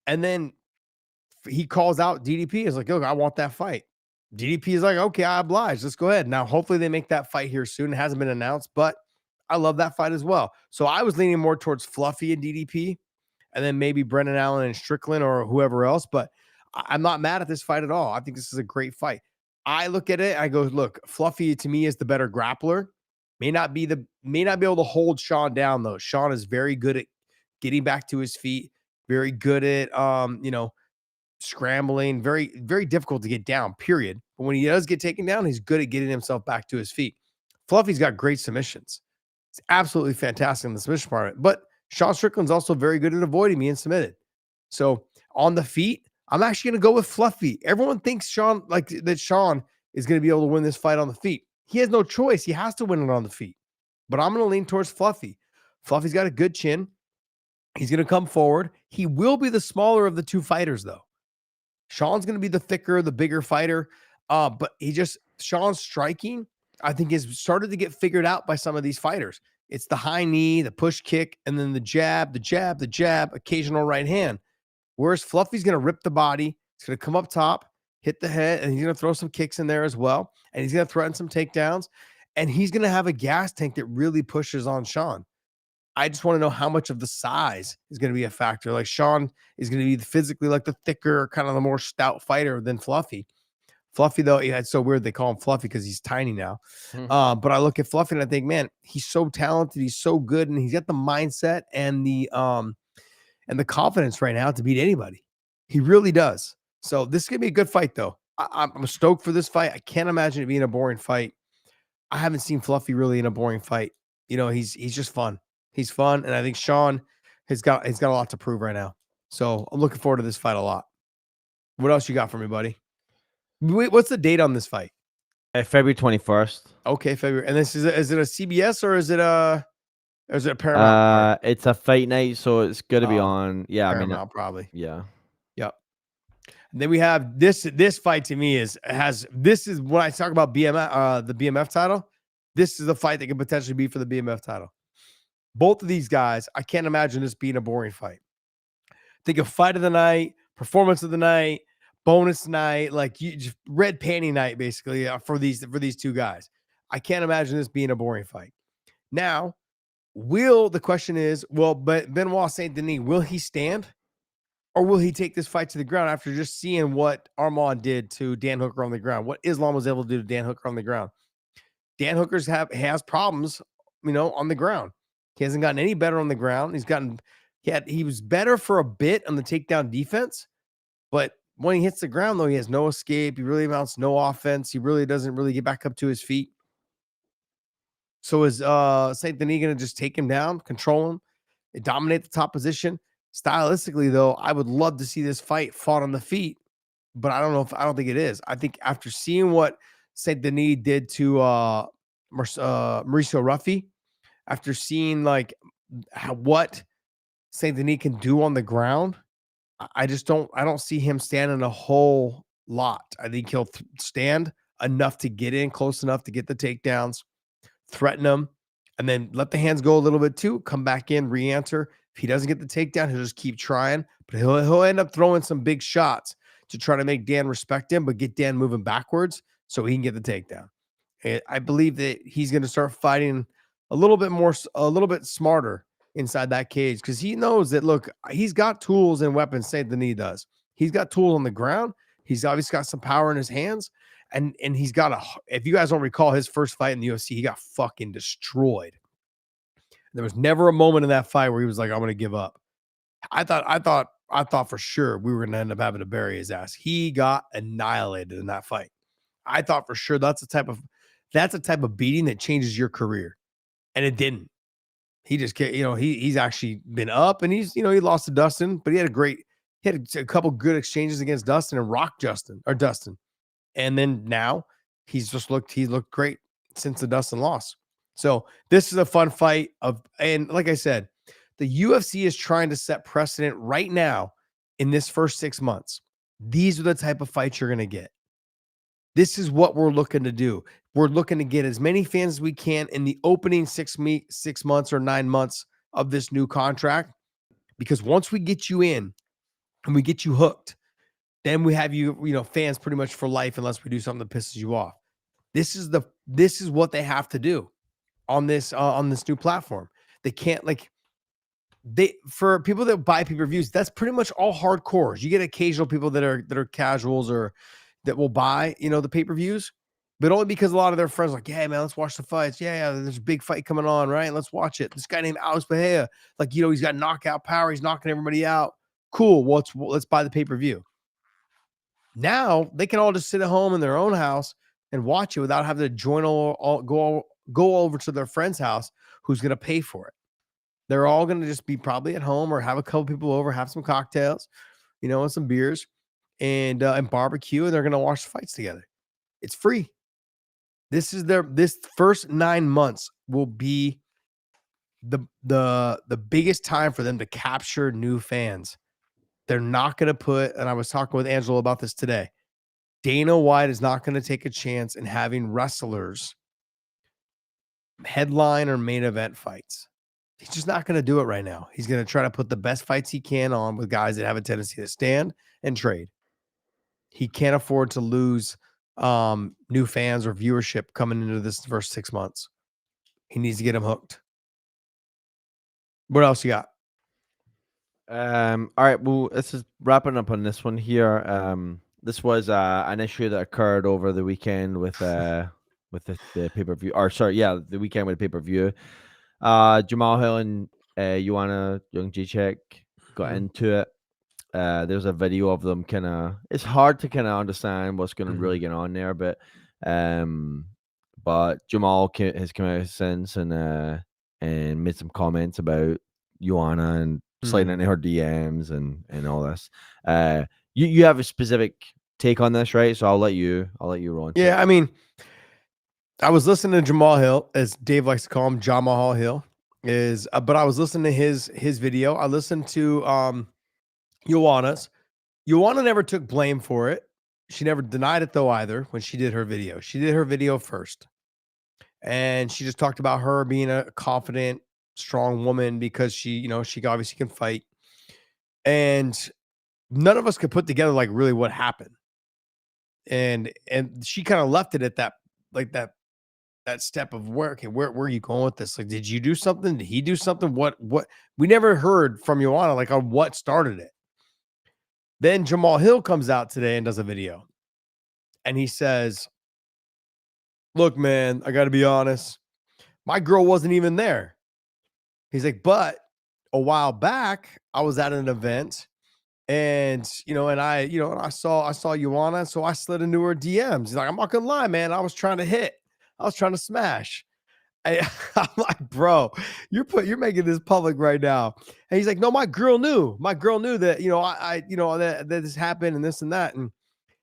And then he calls out DDP. Is like, look, I want that fight. DDP is like, okay, I oblige. Let's go ahead. Now, hopefully they make that fight here soon. It hasn't been announced, but I love that fight as well. So I was leaning more towards Fluffy and DDP, and then maybe Brendan Allen and Strickland or whoever else. But I'm not mad at this fight at all. I think this is a great fight. I look at it, I go, look, Fluffy to me is the better grappler. May not be able to hold Sean down though. Sean is very good at getting back to his feet, very good at scrambling, very, very difficult to get down, period. But when he does get taken down, he's good at getting himself back to his feet. Fluffy's got great submissions. It's absolutely fantastic in the submission part of it. But Sean Strickland's also very good at avoiding being submitted. So on the feet, I'm actually going to go with Fluffy. Everyone thinks Sean is going to be able to win this fight on the feet. He has no choice. He has to win it on the feet. But I'm going to lean towards Fluffy. Fluffy's got a good chin. He's going to come forward. He will be the smaller of the two fighters, though. Sean's going to be the thicker, the bigger fighter. But Sean's striking, I think, has started to get figured out by some of these fighters. It's the high knee, the push kick, and then the jab, occasional right hand. Whereas Fluffy's going to rip the body. He's going to come up top, hit the head, and he's going to throw some kicks in there as well. And he's going to threaten some takedowns. And he's going to have a gas tank that really pushes on Sean. I just want to know how much of the size is going to be a factor. Like Sean is going to be physically like the thicker, kind of the more stout fighter than Fluffy. Fluffy, though, it's so weird they call him Fluffy because he's tiny now. But I look at Fluffy and I think, man, he's so talented. He's so good. And he's got the mindset and the confidence right now to beat anybody. He really does. So this is going to be a good fight, though. I'm stoked for this fight. I can't imagine it being a boring fight. I haven't seen Fluffy really in a boring fight. He's just fun. He's fun. And I think Sean has got a lot to prove right now. So I'm looking forward to this fight a lot. What else you got for me, buddy? Wait, what's the date on this fight?
February 21st.
Okay, February. And is it a CBS or is it a Paramount?
It's a fight night, so it's going to be on. Yeah,
Paramount, probably.
Yeah.
Yep. And then we have this fight to me this is when I talk about BMF, the BMF title. This is a fight that could potentially be for the BMF title. Both of these guys, I can't imagine this being a boring fight. Think of fight of the night, performance of the night, bonus night, like just red panty night, basically, for these two guys. I can't imagine this being a boring fight. Now, the question is, but Benoit Saint Denis, will he stand? Or will he take this fight to the ground after just seeing what Armand did to Dan Hooker on the ground? What Islam was able to do to Dan Hooker on the ground? Dan Hooker's has problems, on the ground. He hasn't gotten any better on the ground. He was better for a bit on the takedown defense, but when he hits the ground, though, he has no escape. He really mounts no offense. He really doesn't really get back up to his feet. So is Saint Denis going to just take him down, control him, and dominate the top position? Stylistically, though, I would love to see this fight fought on the feet, but I don't think it is. I think after seeing what Saint Denis did to Mauricio Ruffy, after seeing what Saint Denis can do on the ground, I don't see him standing a whole lot. I think he'll stand enough to get in close enough to get the takedowns, threaten them, and then let the hands go a little bit too, come back in, re-answer. If he doesn't get the takedown, he'll just keep trying, but he'll end up throwing some big shots to try to make Dan respect him, but get Dan moving backwards so he can get the takedown. And I believe that he's going to start fighting a little bit smarter inside that cage because he knows that, look, he's got tools and weapons. Saint Denis does. He's got tools on the ground. He's obviously got some power in his hands. And he's got if you guys don't recall his first fight in the UFC, he got fucking destroyed. There was never a moment in that fight where he was like, I'm going to give up. I thought for sure we were going to end up having to bury his ass. He got annihilated in that fight. I thought for sure that's a type of beating that changes your career. And it didn't. He just can't, he's actually been up and he lost to Dustin, but he had a couple good exchanges against Dustin and rocked Dustin. And then now he looked great since the Dustin loss. So this is a fun fight and like I said, the UFC is trying to set precedent right now in this first 6 months. These are the type of fights you're going to get. This is what we're looking to do. We're looking to get as many fans as we can in the opening 6 months or 9 months of this new contract. Because once we get you in and we get you hooked, Then we have fans pretty much for life unless we do something that pisses you off. This is what they have to do on this new platform. They can't for people that buy pay-per-views, that's pretty much all hardcores. You get occasional people that are casuals or that will buy, the pay-per-views, but only because a lot of their friends are like, yeah, man, let's watch the fights. Yeah, there's a big fight coming on, right? Let's watch it. This guy named Alex Bahia, he's got knockout power. He's knocking everybody out. Cool. Let's buy the pay-per-view. Now they can all just sit at home in their own house and watch it without having to go over to their friend's house who's going to pay for it. They're all going to just be probably at home or have a couple people over, have some cocktails, and some beers and barbecue, and they're going to watch the fights together. It's free. This first 9 months will be the biggest time for them to capture new fans. They're not going to put, and I was talking with Angelo about this today, Dana White is not going to take a chance in having wrestlers headline or main event fights. He's just not going to do it right now. He's going to try to put the best fights he can on with guys that have a tendency to stand and trade. He can't afford to lose new fans or viewership coming into this first 6 months. He needs to get them hooked. What else you got?
All right. Well, this is wrapping up on this one here. This was an issue that occurred over the weekend with the pay-per-view. Or sorry, yeah, the weekend with the pay-per-view. Jamahal and Joanna Young G-Check got into it. There's a video of them it's hard to understand what's going to really get on there, but Jamal has come out since and made some comments about Joanna and sliding into her DMs and all this. You have a specific take on this, right? So I'll let you roll.
Yeah, I mean, I was listening to Jamahal Hill, as Dave likes to call him, Jamahal Hill but I was listening to his video. I listened to Joanna's. Joanna never took blame for it. She never denied it though either when she did her video. She did her video first. And she just talked about her being a confident, strong woman because she obviously can fight. And none of us could put together really what happened. And she kind of left it at that step of where are you going with this? Did you do something? Did he do something? What we never heard from Joanna on what started it. Then Jamahal Hill comes out today and does a video. And he says, look, man, I got to be honest. My girl wasn't even there. He's like, but a while back, I was at an event and, I saw Joanna. So I slid into her DMs. He's like, I'm not going to lie, man. I was trying to hit. I was trying to smash. I'm like, bro, you're making this public right now. And he's like, no, my girl knew that, that this happened and this and that. And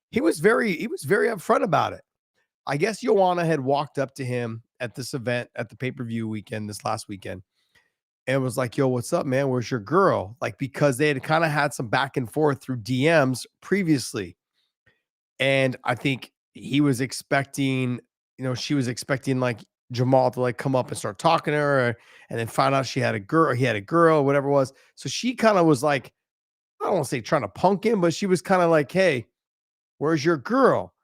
he was very upfront about it. I guess Joanna had walked up to him at this event at the pay-per-view weekend, this last weekend, and was like, yo, what's up, man? Where's your girl? Because they had kind of had some back and forth through DMs previously. And I think he was expecting, she was expecting Jamal to come up and start talking to her and then find out he had a girl, whatever it was. So she kind of was I don't want to say trying to punk him, but she was kind of hey, where's your girl?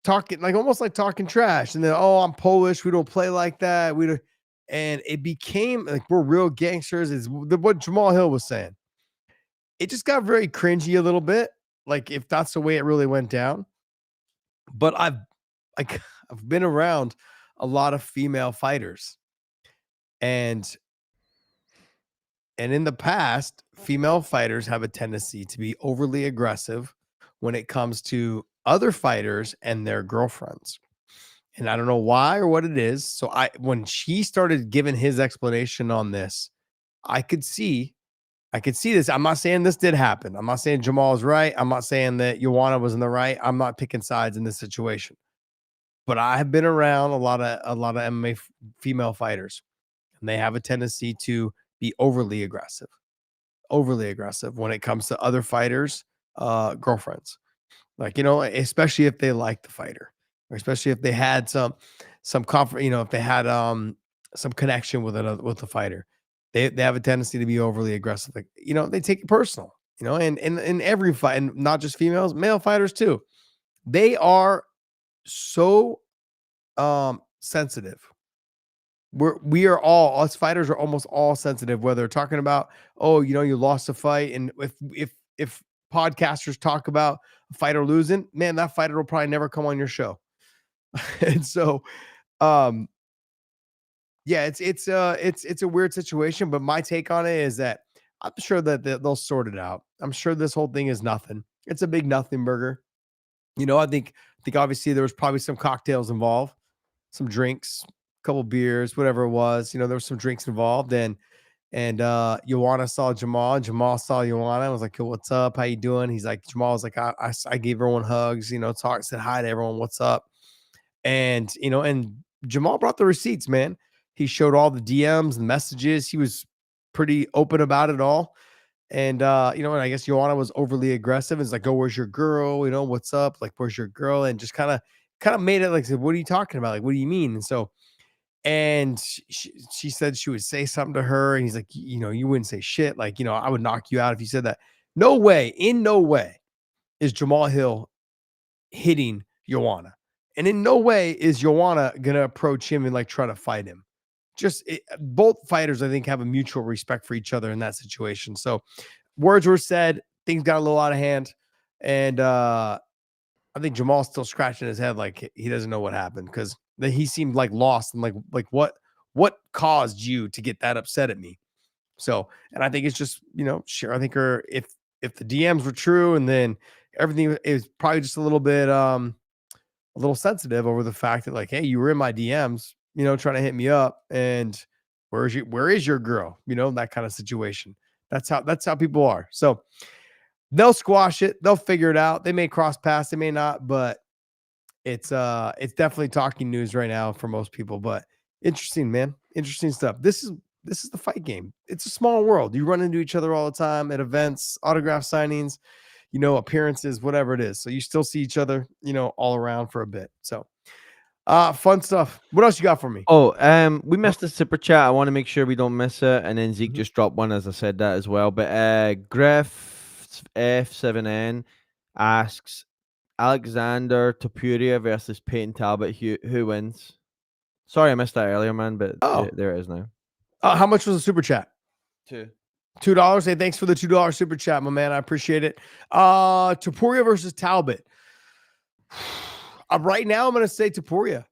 Talking almost talking trash. And then, oh, I'm Polish. We don't play like that. And it became we're real gangsters is what Jamahal Hill was saying. It just got very cringy a little bit. If that's the way it really went down. But I've been around a lot of female fighters, and in the past, female fighters have a tendency to be overly aggressive when it comes to other fighters and their girlfriends. And I don't know why or what it is. So when she started giving his explanation on this, I could see this. I'm not saying this did happen. I'm not saying Jamal's right. I'm not saying that Joanna was in the right. I'm not picking sides in this situation. But I have been around a lot of MMA female fighters, and they have a tendency to be overly aggressive when it comes to other fighters' girlfriends. Especially if they like the fighter, or especially if they had some comfort, if they had some connection with the fighter, they have a tendency to be overly aggressive. They take it personal. you know, and in every fight, and not just females, male fighters too. They are so sensitive. We are all, us fighters are almost all sensitive, whether they're talking about, oh, you know, you lost a fight. And if podcasters talk about a fighter losing, man, that fighter will probably never come on your show. And so um yeah, it's a weird situation, but my take on it is that I'm sure that they'll sort it out. I'm sure this whole thing is nothing. It's a big nothing burger. You know, I think obviously there was probably some cocktails involved, some drinks, a couple beers, whatever it was. You know, there was some drinks involved, and Joanna saw Jamahal, and Jamahal saw Joanna. I was like, "Yo, what's up? How you doing?" He's like, Jamahal was like, I gave everyone hugs, you know, said hi to everyone, what's up, and you know, and Jamahal brought the receipts, man. He showed all the DMs and messages. He was pretty open about it all. And you know, and I guess Joanna was overly aggressive. It's like, "Oh, where's your girl? You know, what's up? Like, where's your girl?" And just kind of made it like, "What are you talking about? Like, what do you mean?" And so, and she said she would say something to her, and he's like, "You know, you wouldn't say shit. Like, you know, I would knock you out if you said that." No way, in no way is Jamal Hill hitting Joanna. And in no way is Joanna going to approach him and like try to fight him. Both fighters, I think, have a mutual respect for each other in that situation. So words were said, things got a little out of hand. And I think Jamal's still scratching his head like he doesn't know what happened, because he seemed like lost and like what caused you to get that upset at me? So, and I think it's just, you know, sure. I think if the DMs were true, and then everything is probably just a little bit a little sensitive over the fact that, like, hey, you were in my DMs, you know, trying to hit me up, and where is your girl? You know, that kind of situation. That's how people are. So they'll squash it, they'll figure it out. They may cross paths, they may not, but it's definitely talking news right now for most people. But interesting, man. Interesting stuff. This is the fight game. It's a small world. You run into each other all the time at events, autograph signings, you know, appearances, whatever it is. So you still see each other, you know, all around for a bit. So fun stuff. What else you got for me?
Oh, we missed the super chat. I want to make sure we don't miss it. And then Zeke
Mhm.
just dropped one as I said that as well. But Griff F7N asks Alexander Topuria versus Peyton Talbot. Who wins? Sorry, I missed that earlier, man. But
Oh,
there it is now.
how much was the super chat?
Two.
$2. Hey, thanks for the $2 super chat, my man. I appreciate it. Topuria versus Talbot. Right now, I'm going to say Topuria.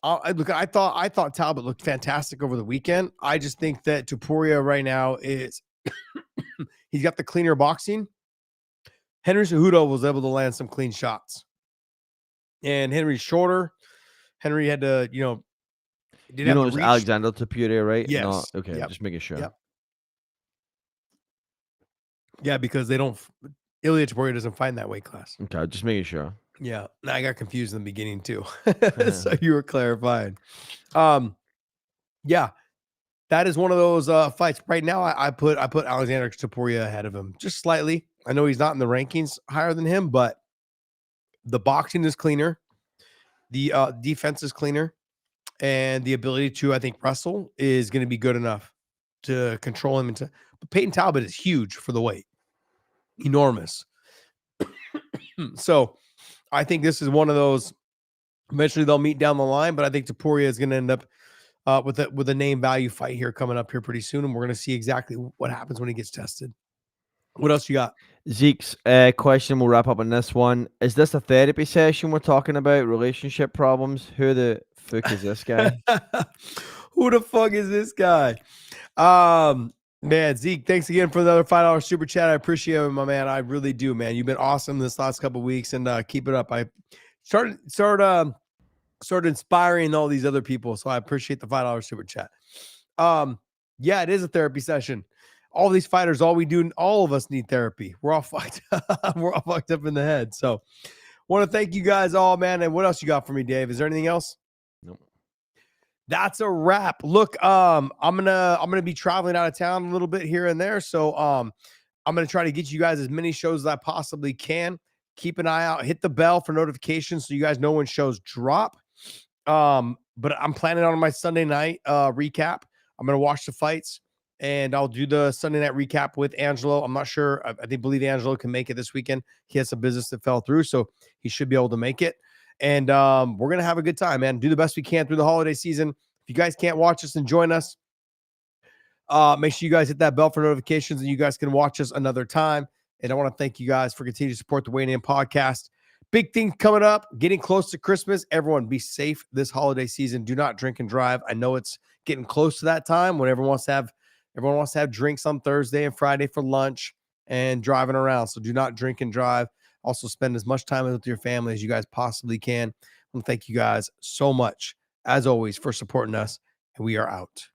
Look, I thought Talbot looked fantastic over the weekend. I just think that Topuria right now is he's got the cleaner boxing. Henry Cejudo was able to land some clean shots, and Henry's shorter. Henry had to, you know, didn't
You
have
know
the
it's
reach.
Alexander Topuria, right?
Yes.
Not okay.
Yep.
Just making sure.
Yep. Yeah, because they don't. Ilya Topuria doesn't fight in that weight class.
Okay, just making sure.
Yeah, I got confused in the beginning too. So you were clarifying. Yeah, that is one of those fights. Right now, I put Alexander Topuria ahead of him just slightly. I know he's not in the rankings higher than him, but the boxing is cleaner, the defense is cleaner, and the ability to, I think, wrestle is going to be good enough to control him. But Peyton Talbot is huge for the weight, enormous. So I think this is one of those. Eventually, they'll meet down the line, but I think Topuria is going to end up with a name value fight here coming up here pretty soon, and we're going to see exactly what happens when he gets tested. What else you got?
Zeke's question, we'll wrap up on this one. Is this a therapy session we're talking about? Relationship problems? Who the fuck is this guy?
Who the fuck is this guy? Man, Zeke, thanks again for another $5 super chat. I appreciate it, my man. I really do, man. You've been awesome this last couple of weeks, and keep it up. I started inspiring all these other people, so I appreciate the $5 super chat. Yeah, it is a therapy session. All these fighters, all of us need therapy. We're all fucked up. We're all fucked up in the head. So want to thank you guys all, man. And what else you got for me, Dave? Is there anything else?
Nope.
That's a wrap. Look, I'm gonna be traveling out of town a little bit here and there. So I'm gonna try to get you guys as many shows as I possibly can. Keep an eye out, hit the bell for notifications so you guys know when shows drop. But I'm planning on my Sunday night recap. I'm gonna watch the fights. and I'll do the Sunday night recap with Angelo. I'm not sure. I believe Angelo can make it this weekend. He has some business that fell through, so he should be able to make it. And we're going to have a good time, man. Do the best we can through the holiday season. If you guys can't watch us and join us, make sure you guys hit that bell for notifications and you guys can watch us another time. And I want to thank you guys for continuing to support the Weigh In podcast. Big things coming up, getting close to Christmas. Everyone be safe this holiday season. Do not drink and drive. I know it's getting close to that time when everyone wants to have drinks on Thursday and Friday for lunch and driving around. So do not drink and drive. Also spend as much time with your family as you guys possibly can. I want to thank you guys so much, as always, for supporting us. And we are out.